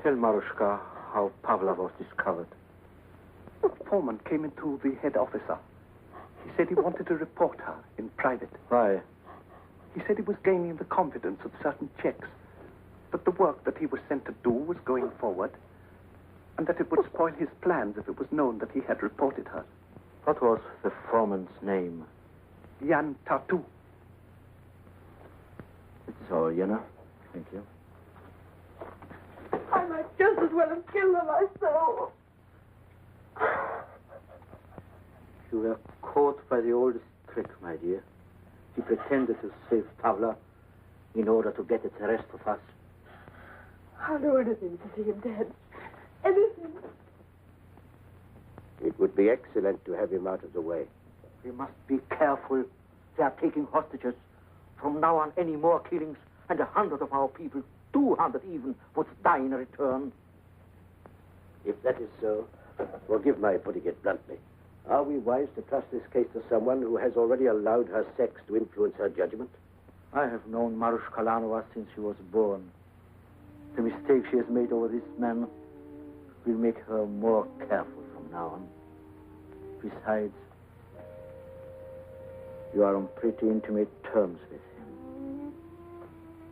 Tell Maruschuka how Pavla was discovered. Foreman came into the head officer. He said he wanted to report her in private. Why? He said he was gaining the confidence of certain Czechs, that the work that he was sent to do was going forward, and that it would spoil his plans if it was known that he had reported her. What was the foreman's name? Jan Tartu. That's all, Jenna. Thank you. I might just as well have killed her myself. You were caught by the oldest trick, my dear. He pretended to save Paula in order to get at the rest of us. I'll do anything to see him dead. Anything. It would be excellent to have him out of the way. We must be careful. They are taking hostages. From now on, any more killings, and 100 of our people, 200 even, would die in return. If that is so, forgive my putting it bluntly. Are we wise to trust this case to someone who has already allowed her sex to influence her judgment? I have known Maruschuka Lanova since she was born. The mistake she has made over this man will make her more careful from now on. Besides, you are on pretty intimate terms with him.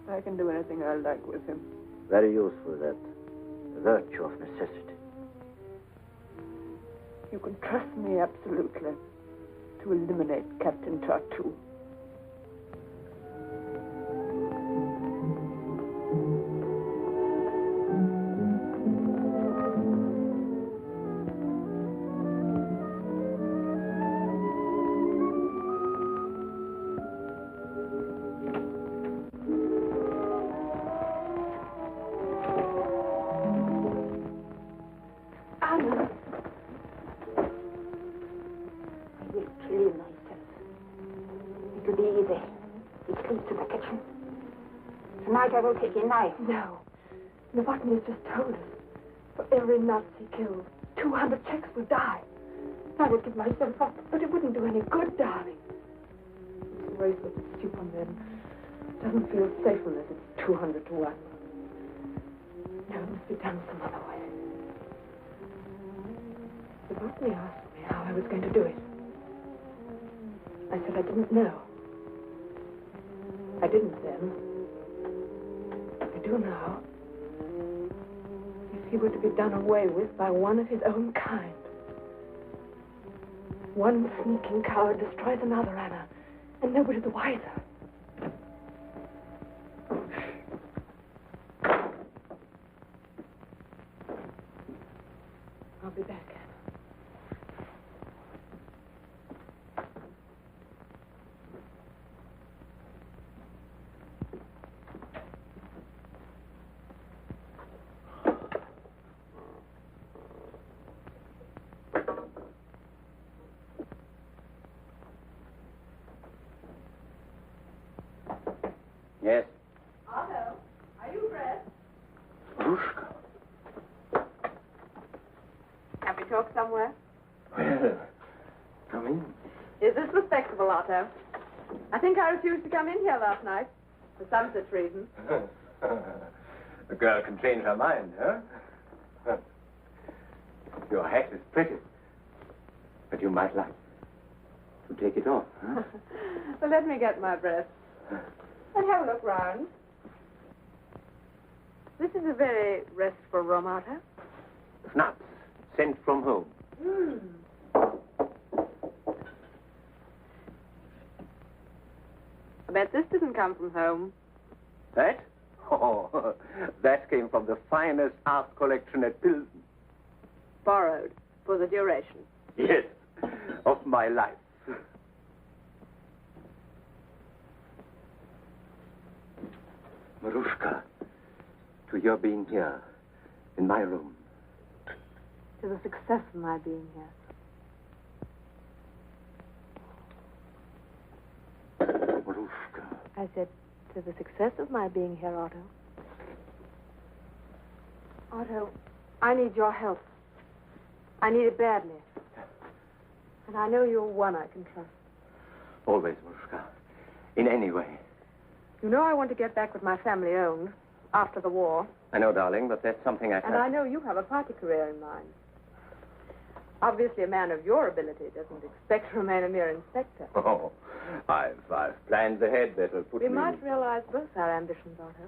I can do anything I like with him. Very useful, that. The virtue of necessity. You can trust me absolutely to eliminate Captain Tartu. I will take your knife. No. Novotny has just told us. For every Nazi killed, 200 Czechs will die. I would give myself up, but it wouldn't do any good, darling. It's a race with a stoop on them. It doesn't feel safe unless it's 200 to 1. No, it must be done some other way. Novotny asked me how I was going to do it. I said I didn't know. I didn't then. I do now. If he were to be done away with by one of his own kind. One sneaking coward destroys another, Anna, and nobody the wiser. I'll be back, Anna. Yes. Otto, are you dressed? Maruschka. Can we talk somewhere? Well, come in. Is this respectable, Otto? I think I refused to come in here last night. For some such reason. The girl can change her mind, huh? Your hat is pretty. But you might like to take it off, huh? Well, let me get my breath. And have a look round. This is a very restful room, Otto. Snaps sent from home. I bet this didn't come from home. That? Oh, that came from the finest art collection at Pilsen. Borrowed for the duration. Yes, of my life. Maruschka, to your being here, in my room. To the success of my being here. Maruschka. I said, to the success of my being here, Otto. Otto, I need your help. I need it badly. And I know you're one I can trust. Always, Maruschka. In any way. You know I want to get back with my family owned after the war. I know, darling, but that's something I can't... And I know you have a party career in mind. Obviously, a man of your ability doesn't expect to remain a mere inspector. Oh, I've plans ahead that'll put We me... might realize both our ambitions, Otto.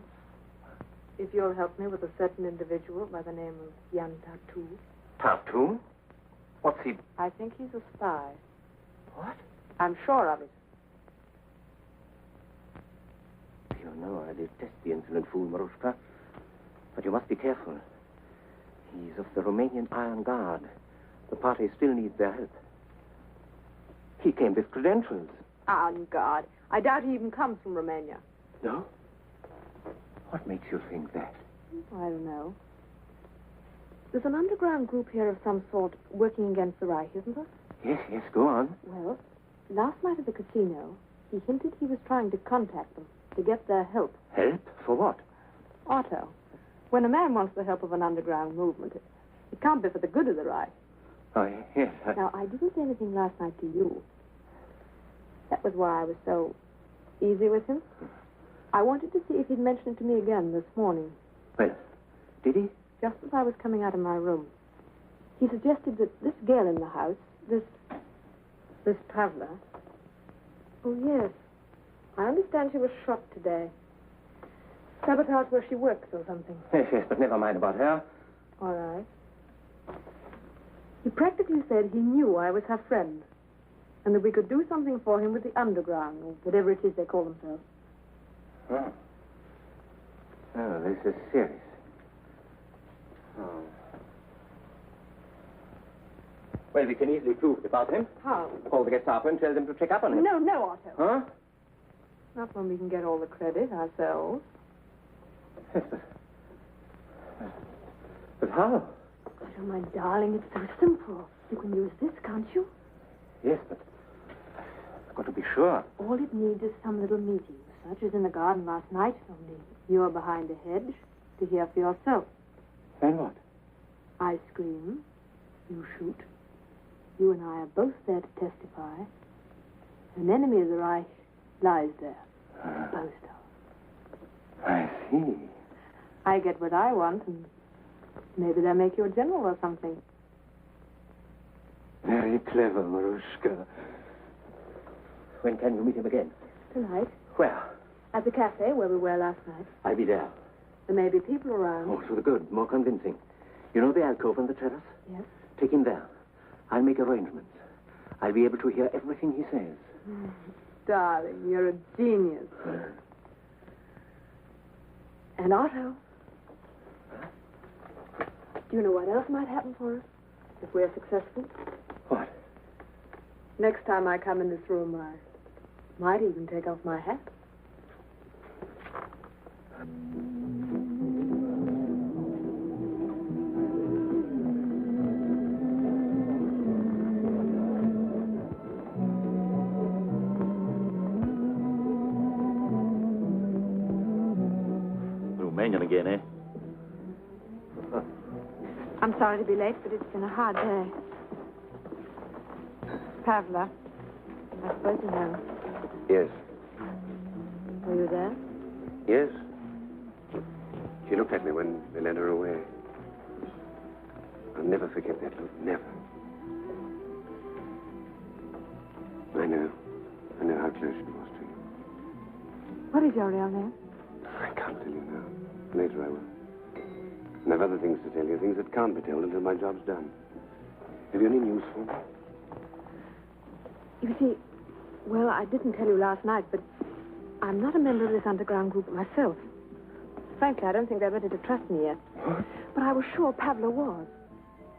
If you'll help me with a certain individual by the name of Jan Tartu. Tartu? What's he... I think he's a spy. What? I'm sure of it. You know, I detest the insolent fool, Maruschuka. But you must be careful. He's of the Romanian Iron Guard. The party still needs their help. He came with credentials. Iron Guard. I doubt he even comes from Romania. No? What makes you think that? I don't know. There's an underground group here of some sort working against the Reich, isn't there? Yes, go on. Well, last night at the casino, he hinted he was trying to contact them to get their help. Help? For what? Otto, when a man wants the help of an underground movement, it can't be for the good of the Reich. Oh, yes. Now, I didn't say anything last night to you. That was why I was so easy with him. I wanted to see if he'd mention it to me again this morning. Well, did he? Just as I was coming out of my room. He suggested that this girl in the house, this Pavla... Oh, yes. I understand she was shot today. Sabotage where she works or something. Yes, but never mind about her. All right. He practically said he knew I was her friend, and that we could do something for him with the underground, or whatever it is they call themselves. Oh. Oh, this is serious. Oh. Well, we can easily prove it about him. How? Call the Gestapo and tell them to check up on him. No, Otto. Huh? Not when we can get all the credit ourselves. Yes, but how? Oh, my darling, it's so simple. You can use this, can't you? Yes, but I've got to be sure. All it needs is some little meeting, such as in the garden last night, only you're behind a hedge to hear for yourself. And what? I scream, you shoot. You and I are both there to testify. An enemy of the Reich lies there, disposed of. I see. I get what I want, and maybe they'll make you a general or something. Very clever, Maruschuka. When can you meet him again? Tonight. Where? At the cafe where we were last night. I'll be there. There may be people around. Oh, for the good, more convincing. You know the alcove on the terrace? Yes. Take him there. I'll make arrangements. I'll be able to hear everything he says. Darling, you're a genius. And Otto. Do you know what else might happen for us if we're successful? What? Next time I come in this room, I might even take off my hat. Romanian again, eh? I'm sorry to be late, but it's been a hard day. Pavla, I suppose you know. Yes. Were you there? Yes. She looked at me when they led her away. I'll never forget that look. Never. I know how close she was to you. What is your real name? I can't tell you now. Later I will. And I've other things to tell you, things that can't be told until my job's done. Have you any news for me? You see, well, I didn't tell you last night, but I'm not a member of this underground group myself. Frankly, I don't think they're ready to trust me yet. What? But I was sure Pavla was.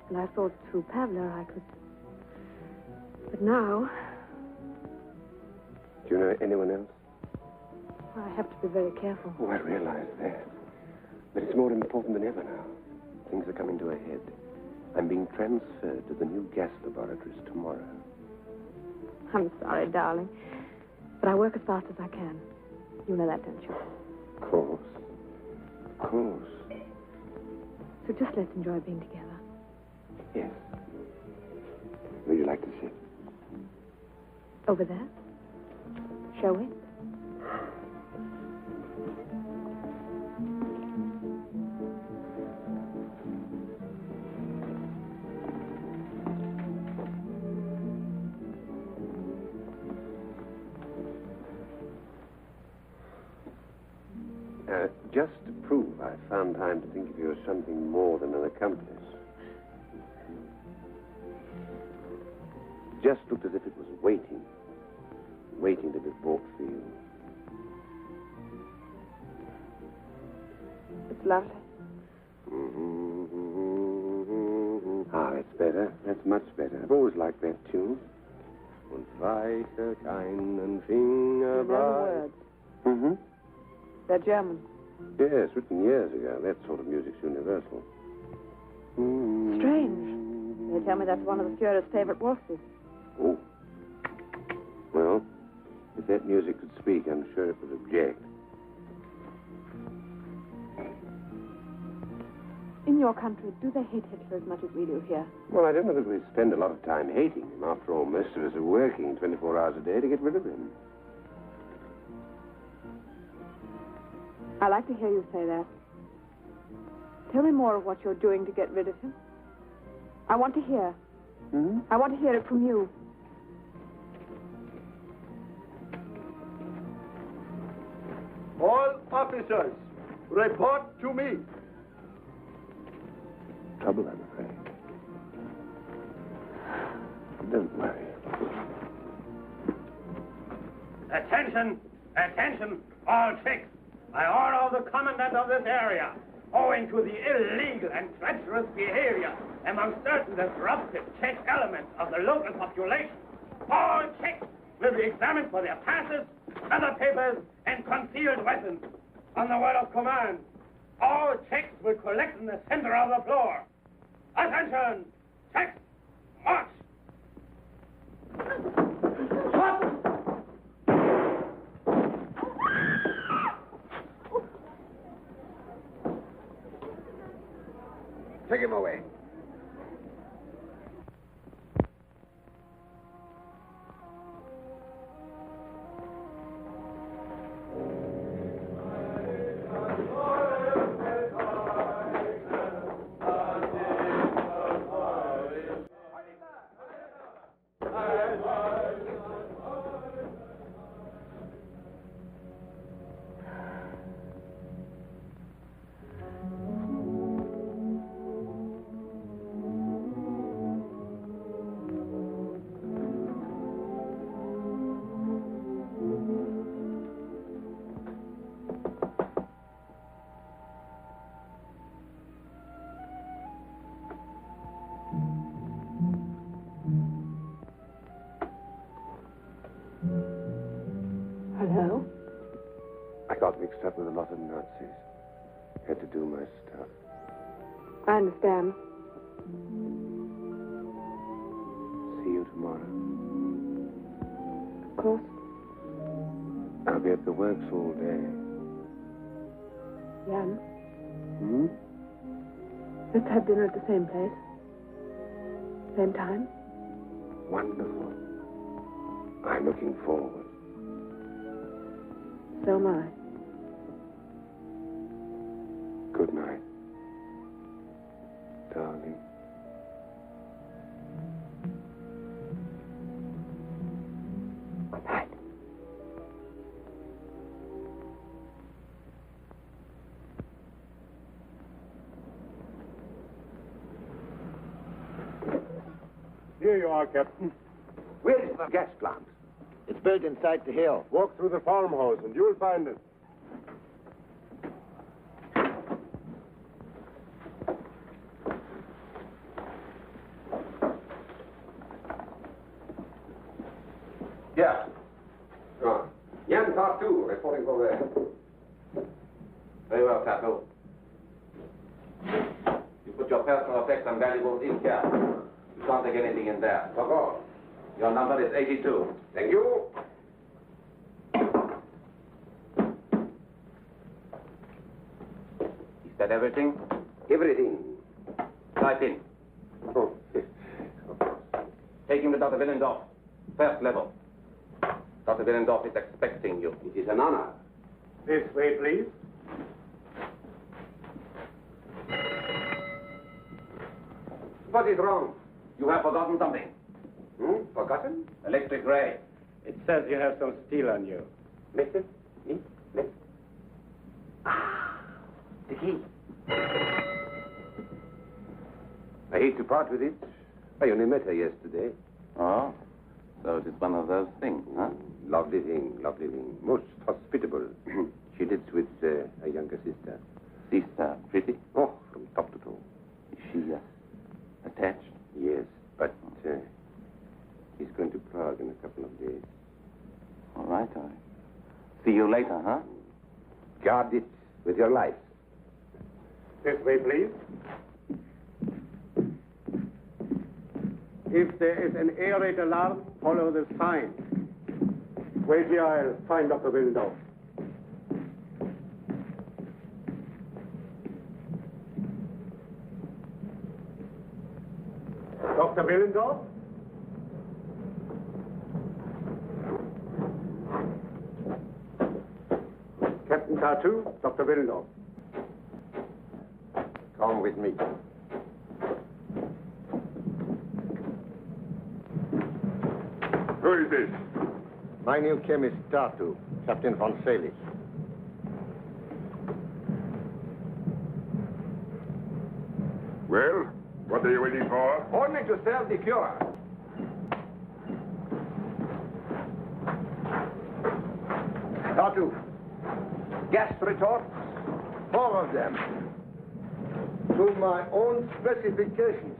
And I thought through Pavla I could... But now... Do you know anyone else? I have to be very careful. Oh, I realize that. But it's more important than ever now. Things are coming to a head. I'm being transferred to the new gas laboratories tomorrow. I'm sorry, darling. But I work as fast as I can. You know that, don't you? Of course. Of course. So just let's enjoy being together. Yes. Would you like to sit? Over there? Shall we? Just to prove I found time to think of you as something more than an accomplice. Just looked as if it was waiting to be brought for you. It's lovely. Ah, that's better. That's much better. I've always liked that tune. Und weiche keinen Finger You know the words. Mm-hmm. They're German. Yes, written years ago. That sort of music's universal. Strange. They tell me that's one of the Führer's favorite waltzes. Oh. Well, if that music could speak, I'm sure it would object. In your country, do they hate Hitler as much as we do here? Well, I don't know that we spend a lot of time hating him. After all, most of us are working 24 hours a day to get rid of him. I like to hear you say that. Tell me more of what you're doing to get rid of him. I want to hear. Hmm? I want to hear it from you. All officers, report to me. Trouble, I'm afraid. Don't worry. Attention! Attention, all chicks! By order of the commandant of this area, owing to the illegal and treacherous behavior among certain disruptive Czech elements of the local population, all chicks will be examined for their passes, other papers, and concealed weapons. On the word of command, all checks will collect in the center of the floor. Attention! Checks! March! Take him away. Hello? I got mixed up with a lot of Nazis. Had to do my stuff. I understand. See you tomorrow. Of course. I'll be at the works all day. Jan, Hmm? let's have dinner at the same place. Same time. Wonderful. I'm looking forward. So am I. Good night, darling. Good night. Here you are, Captain. Where is the gas plant? It's built inside the hill. Walk through the farmhouse and you'll find it. Yeah. Jan Tartu, reporting for there. Very well, Tartu. You put your personal effects and valuables in here. You can't take anything in there. Of course. Your number is 82. Thank you. Is that everything? Everything. Type in. Oh. Take him to Dr. Willendorf. First level. Dr. Willendorf is expecting you. It is an honor. This way, please. What is wrong? You have forgotten something. Forgotten? Electric ray. It says you have some steel on you. Mister? Me? Mister? The key. I hate to part with it. I only met her yesterday. Oh? So it is one of those things, huh? Lovely thing, lovely thing. Most hospitable. She lives with a younger sister. This pretty? Oh, from top to toe. Is she attached? Yes, but he's going to Prague in a couple of days. All right, I'll see you later, huh? Guard it with your life. This way, please. If there is an air raid alarm, follow the sign. Wait here, I'll find Dr. Willendorf. Dr. Willendorf? Captain Tartu, Dr. Willendorf. Come with me. Who is this? My new chemist, Tartu, Captain von Selig. Well, what are you waiting for? Only to serve the Führer. Tartu, gas retorts, 4 of them. To my own specifications.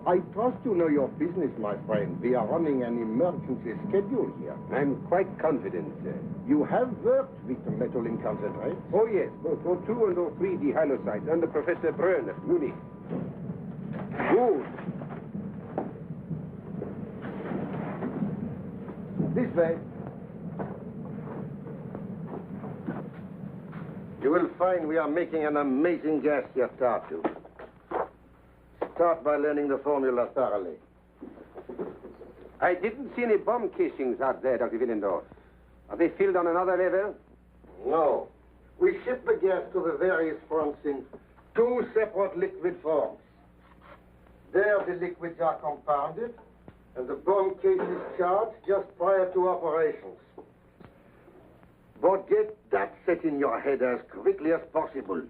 I trust you know your business, my friend. We are running an emergency schedule here. I'm quite confident, sir. You have worked with the metal in concentrate? Oh, yes, both O2 and O3 dihalocytes under Professor Brön of Munich. Good. This way. You will find we are making an amazing gas here, Tartu. Start by learning the formula thoroughly. I didn't see any bomb casings out there, Dr. Willendorf. Are they filled on another level? No. We ship the gas to the various fronts in 2 separate liquid forms. There the liquids are compounded, and the bomb case is charged just prior to operations. But get that set in your head as quickly as possible.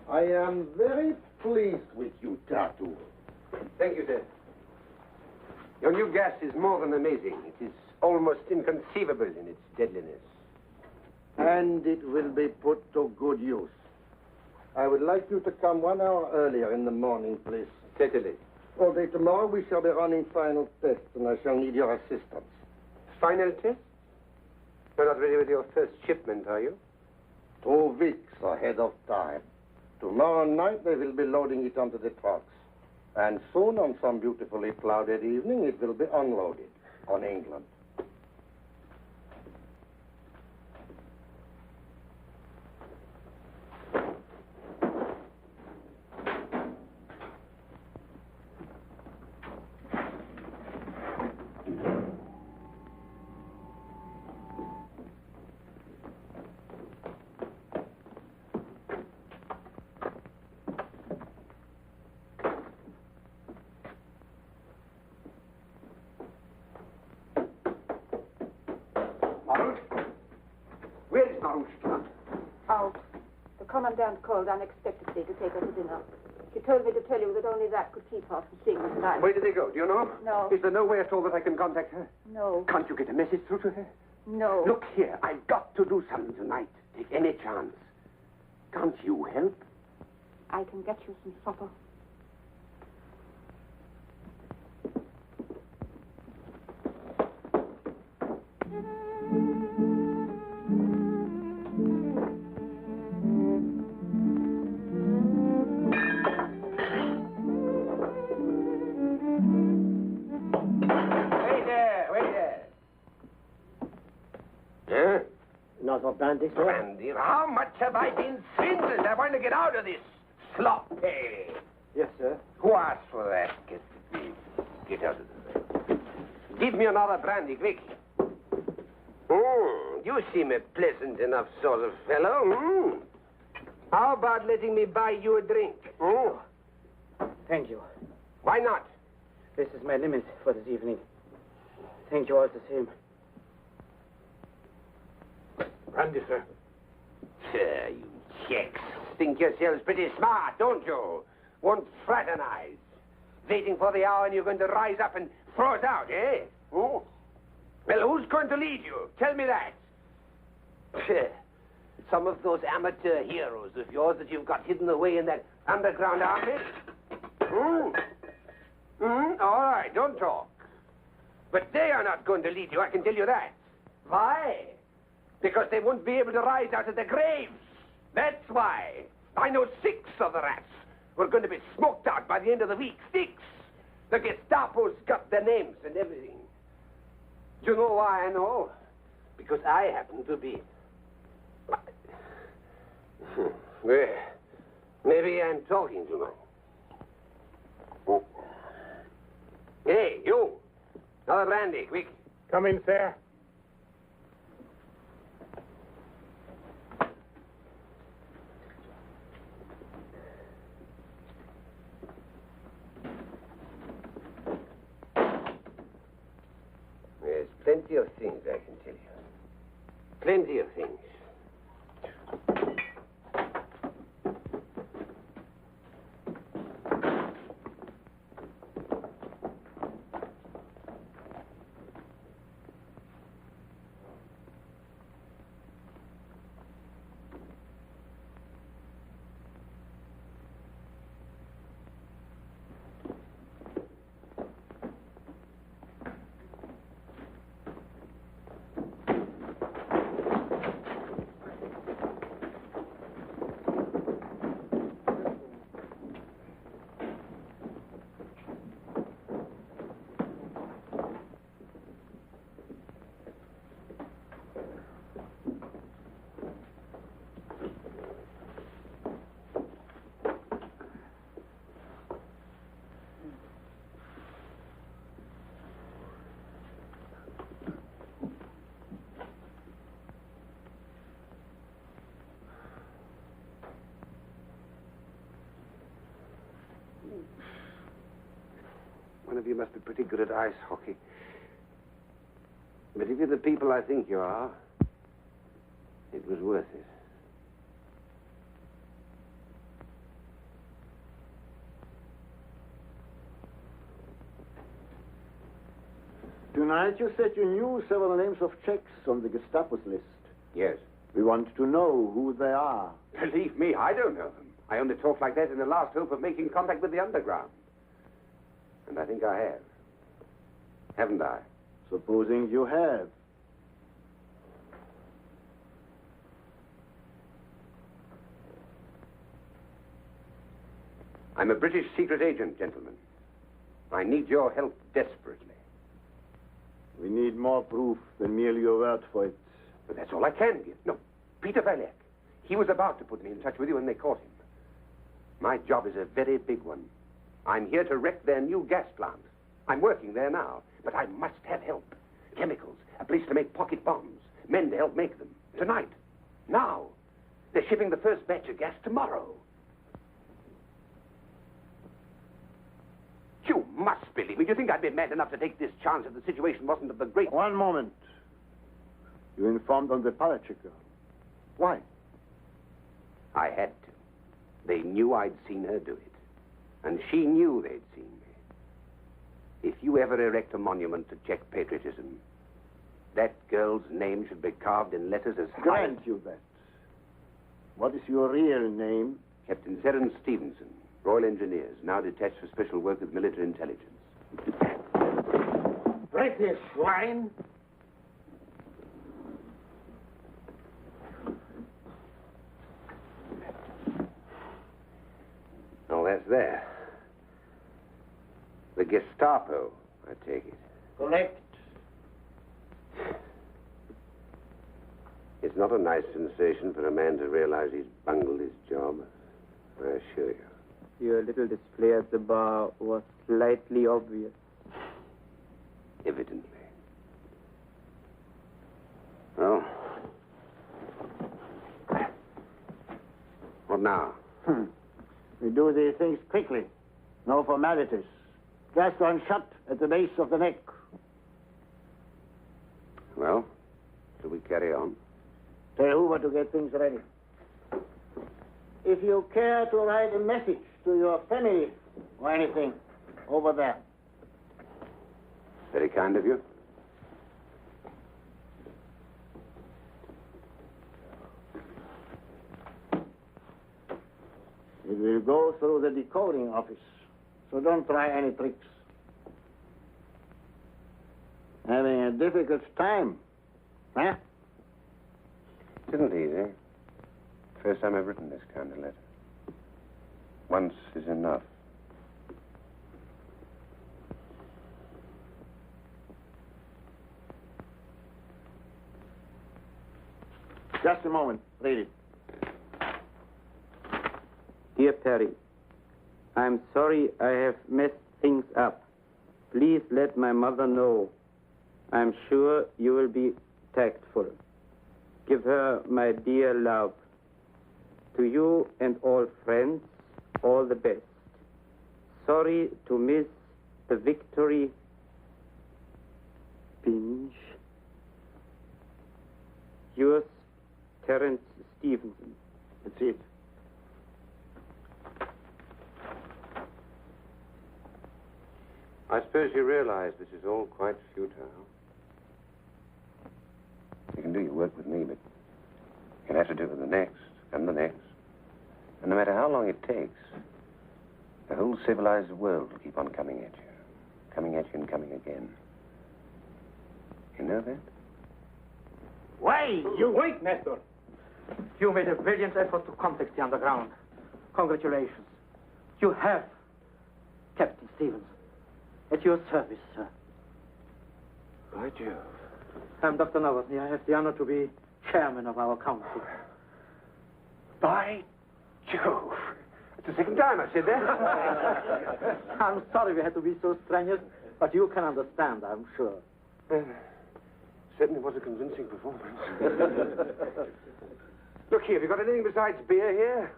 I am very pleased with you, Tartu. Thank you, sir. Your new gas is more than amazing. It is almost inconceivable in its deadliness. And it will be put to good use. I would like you to come 1 hour earlier in the morning, please. Certainly. All day tomorrow we shall be running final tests, and I shall need your assistance. Final test? You're not ready with your first shipment, are you? 2 weeks ahead of time. Tomorrow night they will be loading it onto the trucks. And soon, on some beautifully clouded evening, it will be unloaded on England. Where is Maruschuka? Out. The commandant called unexpectedly to take her to dinner. She told me to tell you that only that could keep her from seeing me tonight. Where did they go? Do you know? No. Is there no way at all that I can contact her? No. Can't you get a message through to her? No. Look here, I've got to do something tonight. Take any chance. Can't you help? I can get you some supper. Not for brandy, sir? Brandy? How much have I been swindled? I want to get out of this. Sloppy. Yes, sir. Who asked for that? Get out of the way. Give me another brandy, quick. You seem a pleasant enough sort of fellow. How about letting me buy you a drink? Thank you. Why not? This is my limit for this evening. Thank you all the same. Brandy, sir. Sir, you Czechs think yourselves pretty smart, don't you? Won't fraternize. Waiting for the hour and you're going to rise up and throw it out, eh? Well, who's going to lead you? Tell me that. Some of those amateur heroes of yours that you've got hidden away in that underground army? All right, don't talk. But they are not going to lead you, I can tell you that. Why? Because they won't be able to rise out of their graves. That's why. I know 6 of the rats who are going to be smoked out by the end of the week. 6. The Gestapo's got their names and everything. Do you know why I know? Because I happen to be. Well, maybe I'm talking too much. Hey, you. Another brandy, quick. Come in, sir. There's plenty of things I can tell you. Plenty of things. One of you must be pretty good at ice hockey. But if you're the people I think you are, it was worth it. Tonight you said you knew several names of Czechs on the Gestapo's list. Yes. We want to know who they are. Believe me, I don't know them. I only talk like that in the last hope of making contact with the underground. And I think I have. Haven't I? Supposing you have. I'm a British secret agent, gentlemen. I need your help desperately. We need more proof than merely your word for it. But that's all I can give. No, Peter Palach. He was about to put me in touch with you when they caught him. My job is a very big one. I'm here to wreck their new gas plant. I'm working there now, but I must have help. Chemicals, a place to make pocket bombs, men to help make them. Tonight. Now. They're shipping the first batch of gas tomorrow. You must believe me. Do you think I'd be mad enough to take this chance if the situation wasn't of the great... One moment. You informed on the Palacek girl. Why? I had to. They knew I'd seen her do it. And she knew they'd seen me. If you ever erect a monument to Czech patriotism, that girl's name should be carved in letters as high... Grant you that. What is your real name? Captain Terence Stevenson, Royal Engineers, now detached for special work with military intelligence. British swine! Oh, that's there. The Gestapo, I take it. Correct. It's not a nice sensation for a man to realize he's bungled his job. I assure you. Your little display at the bar was slightly obvious. Evidently. Well, what now? We do these things quickly. No formalities. Just one shot at the base of the neck. Well, shall we carry on? Tell Hoover to get things ready. If you care to write a message to your family or anything, over there. Very kind of you. It will go through the decoding office, so don't try any tricks. Having a difficult time, huh? It isn't easy. First time I've written this kind of letter. Once is enough. Just a moment. Read it. Dear Perry, I'm sorry I have messed things up. Please let my mother know. I'm sure you will be tactful. Give her my dear love. To you and all friends, all the best. Sorry to miss the victory. Binge. Yours, Terence Stevenson. That's it. I suppose you realize this is all quite futile. You can do your work with me, but you'll have to do it with the next, and the next. And no matter how long it takes, the whole civilized world will keep on coming at you. Coming at you and coming again. You know that? Wait! You wait, Nestor! You made a brilliant effort to contact the underground. Congratulations. You have Captain Stevenson. At your service, sir. By Jove. I'm Dr. Novotny. I have the honor to be chairman of our council. By Jove. It's the second time I've said that. I'm sorry we had to be so strenuous, but you can understand, I'm sure. Certainly was a convincing performance. Look here, have you got anything besides beer here?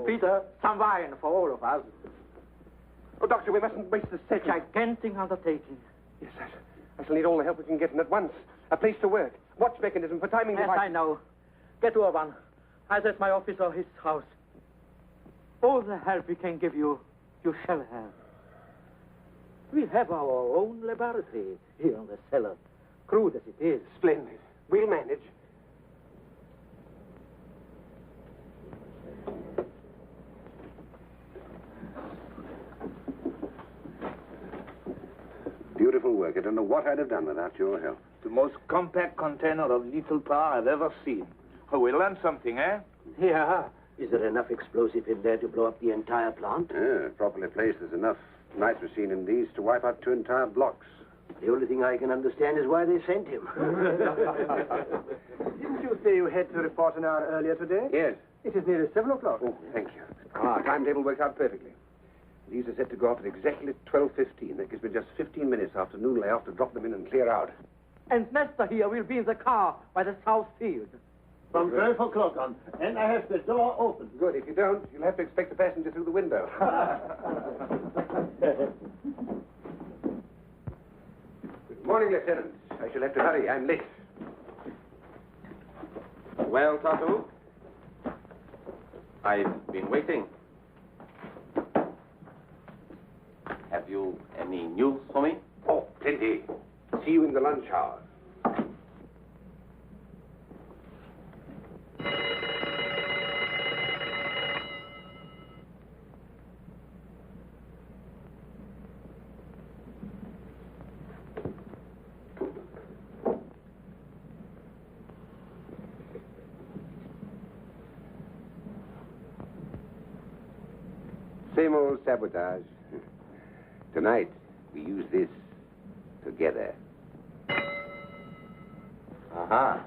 Peter, some wine for all of us. Oh, Doctor, we mustn't waste the second. Gigantic undertaking. Yes, I shall need all the help we can get, and at once. A place to work. Watch mechanism for timing the Yes, I know. Get to Urban. Either at my office or his house. All the help we can give you, you shall have. We have our own laboratory here in the cellar. Crude as it is. Splendid. We'll manage. Beautiful work. I don't know what I'd have done without your help. The most compact container of lethal power I've ever seen. Oh, we learned something, eh? Yeah. Is there enough explosive in there to blow up the entire plant? Yeah, properly placed, there's enough nitrocene in these to wipe out 2 entire blocks. The only thing I can understand is why they sent him. Didn't you say you had to report an hour earlier today? Yes. It is nearly 7 o'clock. Oh, thank you. Our timetable works out perfectly. These are set to go off at exactly 12:15. That gives me just 15 minutes after noon layoff to drop them in and clear out. And Nestor here will be in the car by the south field. From 12 o'clock on. And I have the door open. Good. If you don't, you'll have to expect the passenger through the window. Good morning, Lieutenant. I shall have to hurry. I'm late. Well, Tartu? I've been waiting. Have you any news for me? Oh, plenty. See you in the lunch hour. Same old sabotage. Tonight, we use this together. Aha.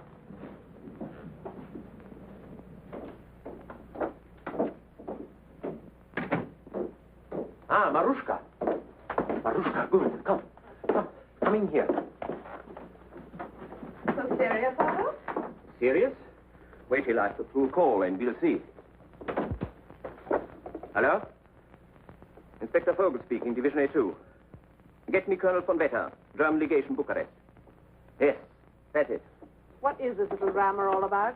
Ah, Maruschuka. Maruschuka, good. Come. Come in here. So serious, Otto? Serious? Wait till I put through a call and we'll see. Hello? Inspector Vogel speaking, Division A2. Get me Colonel von Wetter, German Legation, Bucharest. Yes, that's it. What is this little rammer all about?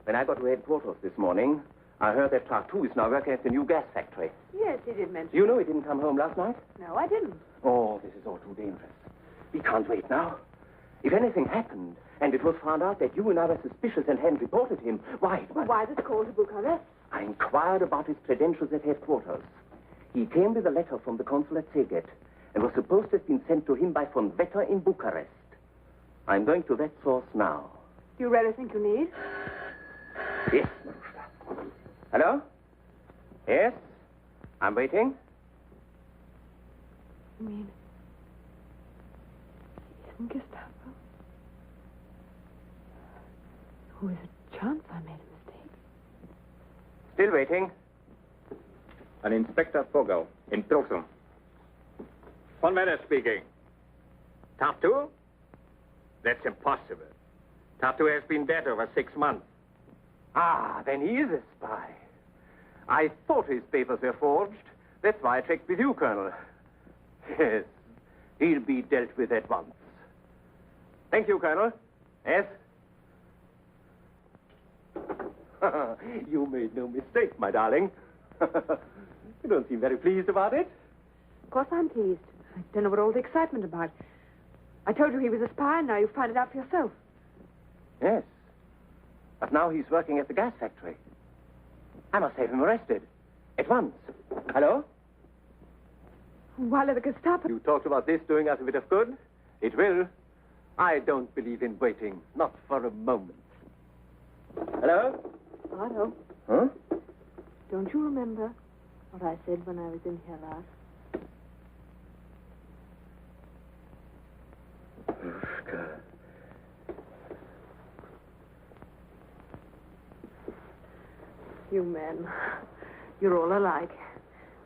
When I got to headquarters this morning, I heard that Tartu is now working at the new gas factory. Yes, he did mention. You know he didn't come home last night? No, I didn't. Oh, this is all too dangerous. We can't wait now. If anything happened, and it was found out that you and I were suspicious and hadn't reported him, why? Well, why this call to Bucharest? I inquired about his credentials at headquarters. He came with a letter from the consul at Szeged and was supposed to have been sent to him by von Wetter in Bucharest. I'm going to that source now. Do you really think you need? Yes, Maruschuka. Hello? Yes? I'm waiting. You mean... Isn't Gestapo? Oh, is it chance I made a mistake? Still waiting. An Inspector Vogel in Pilsen. Von Wetter speaking. Tartu? That's impossible. Tartu has been dead over 6 months. Ah, then he is a spy. I thought his papers were forged. That's why I checked with you, Colonel. Yes, he'll be dealt with at once. Thank you, Colonel. Yes? You made no mistake, my darling. You don't seem very pleased about it. Of course I'm pleased. I don't know what all the excitement about. I told you he was a spy, and now you find it out for yourself. Yes. But now he's working at the gas factory. I must have him arrested. At once. Hello? While at the Gestapo... You talked about this doing us a bit of good. It will. I don't believe in waiting. Not for a moment. Hello? Otto. Huh? Don't you remember what I said when I was in here last? Maruschuka. You men, you're all alike.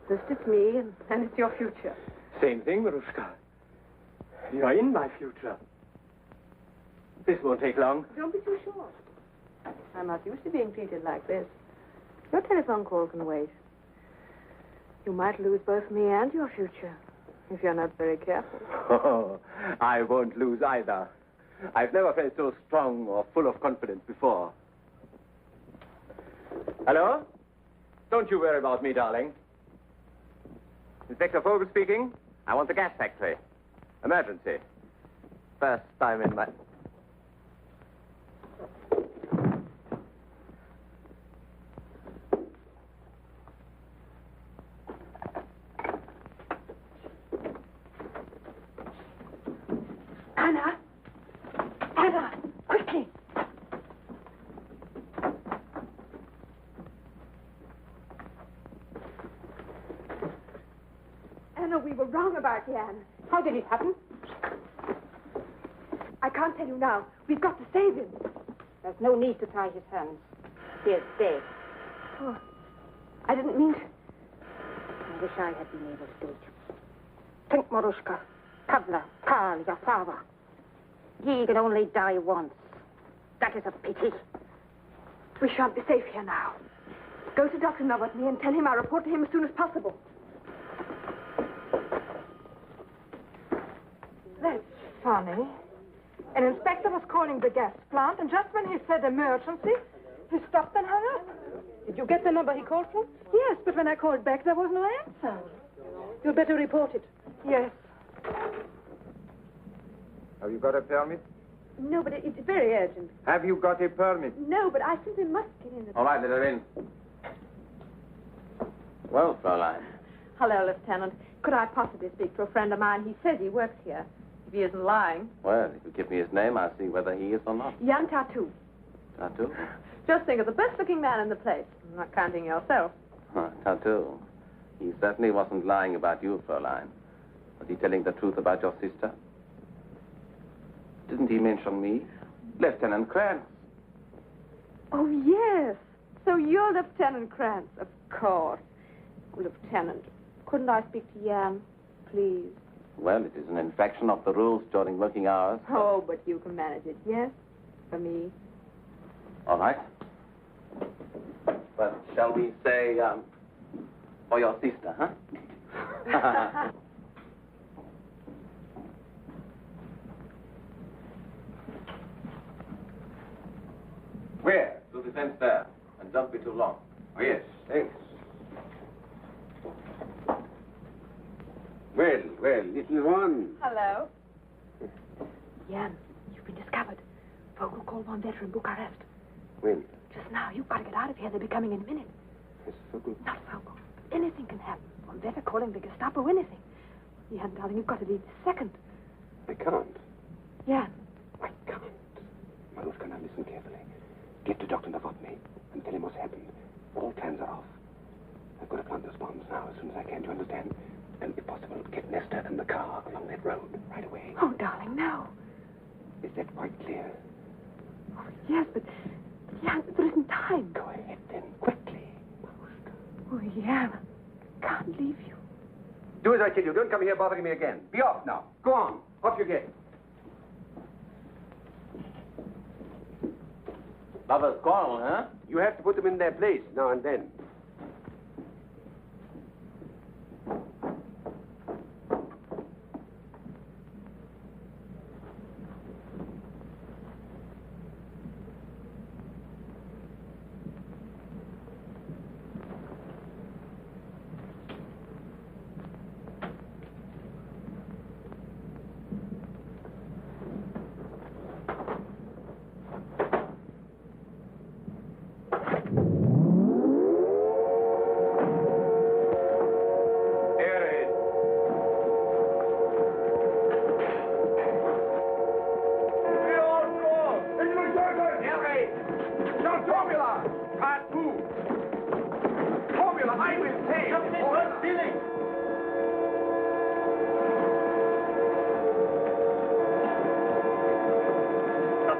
First it's me, and then it's your future. Same thing, Maruschuka. You're in my future. This won't take long. Don't be too sure. I'm not used to being treated like this. Your telephone call can wait. You might lose both me and your future if you're not very careful. Oh, I won't lose either. I've never felt so strong or full of confidence before. Hello? Don't you worry about me, darling. Inspector Vogel speaking. I want the gas factory. Emergency. First time in my... Anna! Anna! Quickly! Anna, we were wrong about Jan. How did it happen? I can't tell you now. We've got to save him. There's no need to tie his hands. He is dead. Oh, I didn't mean to. I wish I had been able to do it. Think, Maruschuka. Pavla, Karl, your father. He can only die once. That is a pity. We shan't be safe here now. Go to Dr. Novotny and tell him I'll report to him as soon as possible. That's funny. An inspector was calling the gas plant, and just when he said emergency, he stopped and hung up. Did you get the number he called from? Yes, but when I called back, there was no answer. You'd better report it. Yes. Have you got a permit? No, but it's very urgent. Have you got a permit? No, but I simply must get in. All right, let her in. Well, Fräulein. Hello, Lieutenant. Could I possibly speak to a friend of mine? He says he works here. If he isn't lying. Well, if you give me his name, I'll see whether he is or not. Jan Tartu. Tartu? Just think of the best-looking man in the place. Not counting yourself. Huh, Tartu. He certainly wasn't lying about you, Fräulein. Was he telling the truth about your sister? Didn't he mention me? Lieutenant Krantz. Oh, yes. So you're Lieutenant Krantz, of course. Oh, Lieutenant, couldn't I speak to Jan, please? Well, it is an infraction of the rules during working hours. Oh, but you can manage it, yes? For me. All right. But shall we say, for your sister, huh? Where? To the fence there. And don't be too long. Oh, yes, thanks. Well, little one. Hello. Jan, you've been discovered. Vogel called on veteran Bucharest. When? Just now. You've got to get out of here. They'll be coming in a minute. Yes, Vogel. Not Vogel. Anything can happen. Von Vetter calling the Gestapo, anything. Jan, darling, you've got to leave this second. I can't. Jan. I can't. Maruschka, now listen carefully. Get to Dr. Novotny and tell him what's happened. All plans are off. I've got to plant those bombs now as soon as I can, do you understand? And if possible, get Nestor and the car along that road right away. Oh, darling, no. Is that quite clear? Oh, yes, but Jan, there isn't time. Go ahead then, quickly, Maruschka. Oh, Jan, I can't leave you. Do as I tell you. Don't come here bothering me again. Be off now. Go on. Off you get. Lovers quarrel, huh? You have to put them in their place now and then.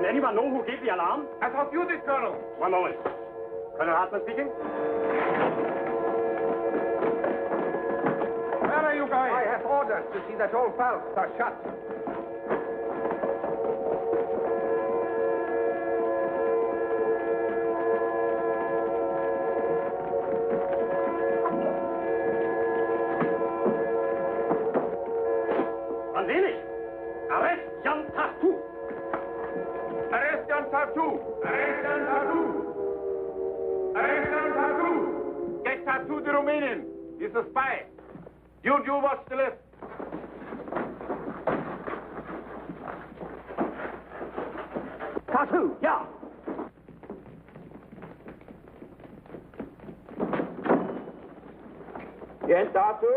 Anyone know who gave the alarm? I thought you did, Colonel. One moment. Colonel Hartman speaking. Where are you going? I have orders to see that all valves are shut. Conversely, arrest Jan Tartu. Arrest Jan Tartu! Arrest Jan Tartu! Arrest Jan Tartu! Get Tartu the Romanian. He's a spy. You watch the left. Tartu, yeah. Jan Tartu?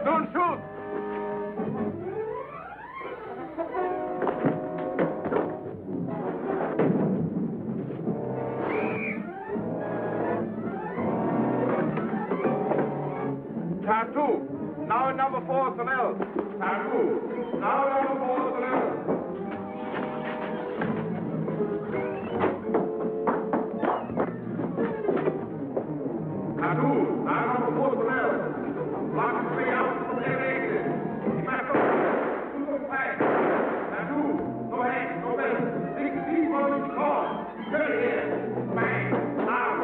Don't shoot! Tartu, now number 4 Sonel. Tartu, now number 4 Sonel. Tartu, now number 4 Sonel. Lock me out from their exit. Tartu, no hands, no bells. 6 people in the car. Straight here. Bang, loud.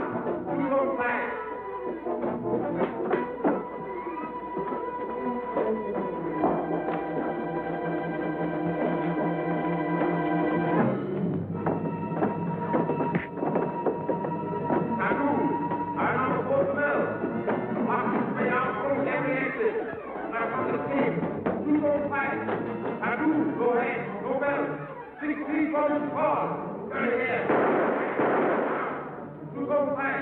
Who's on flag? 16 Romans fall. Turn here. To go back.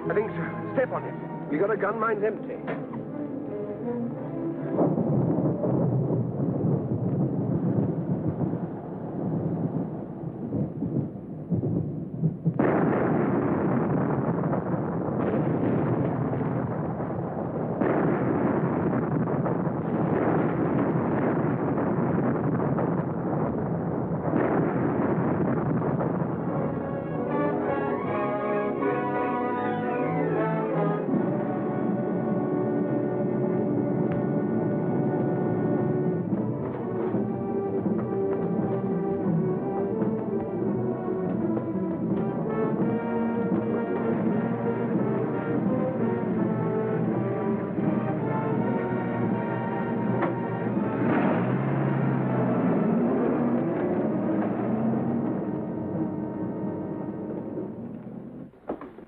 I think so. Step on it. We got a gun, mine's empty.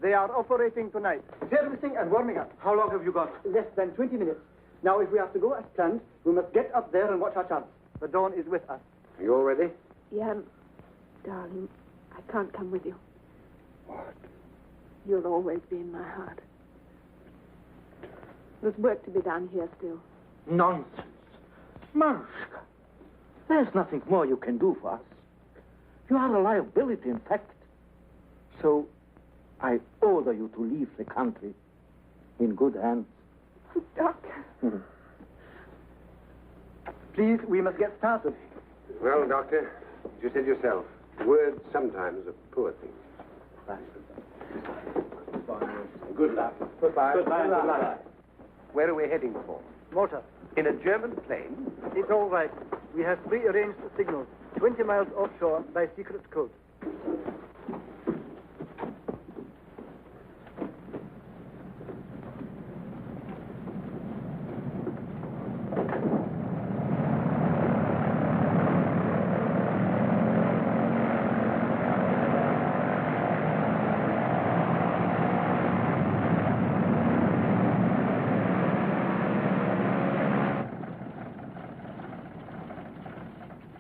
They are operating tonight. Servicing and warming up. How long have you got? Less than 20 minutes. Now, if we have to go as planned, we must get up there and watch our chance. The dawn is with us. Are you all ready? Jan, darling, I can't come with you. What? You'll always be in my heart. There's work to be done here still. Nonsense. Maruschuka, there's nothing more you can do for us. You are a liability, in fact. So, I order you to leave the country in good hands. Doctor. Please, we must get started. Well, Doctor, as you said yourself, words sometimes are poor things. Good luck. Goodbye. Goodbye. Good luck. Where are we heading for? Motor. In a German plane? It's all right. We have pre-arranged signals 20 miles offshore by secret code.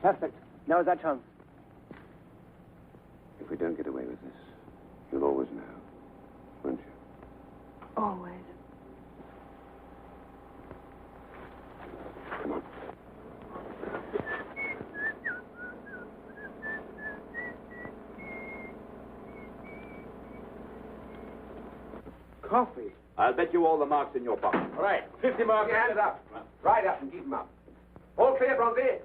Perfect. Now is our chance. If we don't get away with this, you'll always know, won't you? Always. Come on. Coffee. I'll bet you all the marks in your pocket. All right. 50 marks. Your hands up. Right up and keep them up. All clear, Bronzy?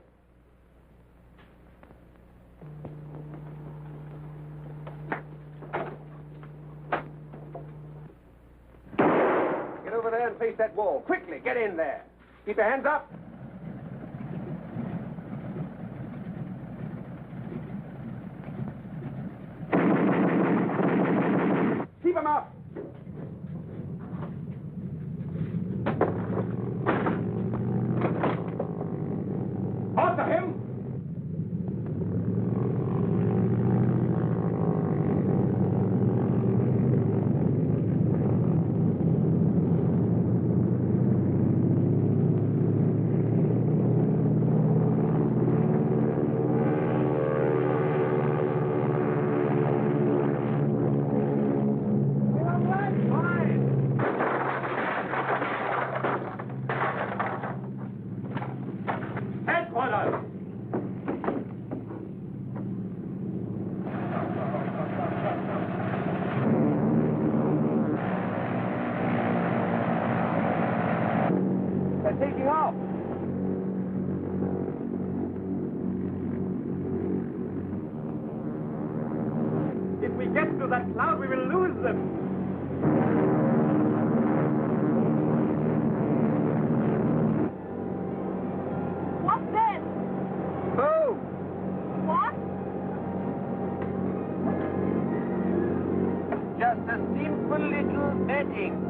Get over there and face that wall. Quickly, get in there. Keep your hands up. Keep them up. After him. That cloud, we will lose them. What then? Oh! What? King.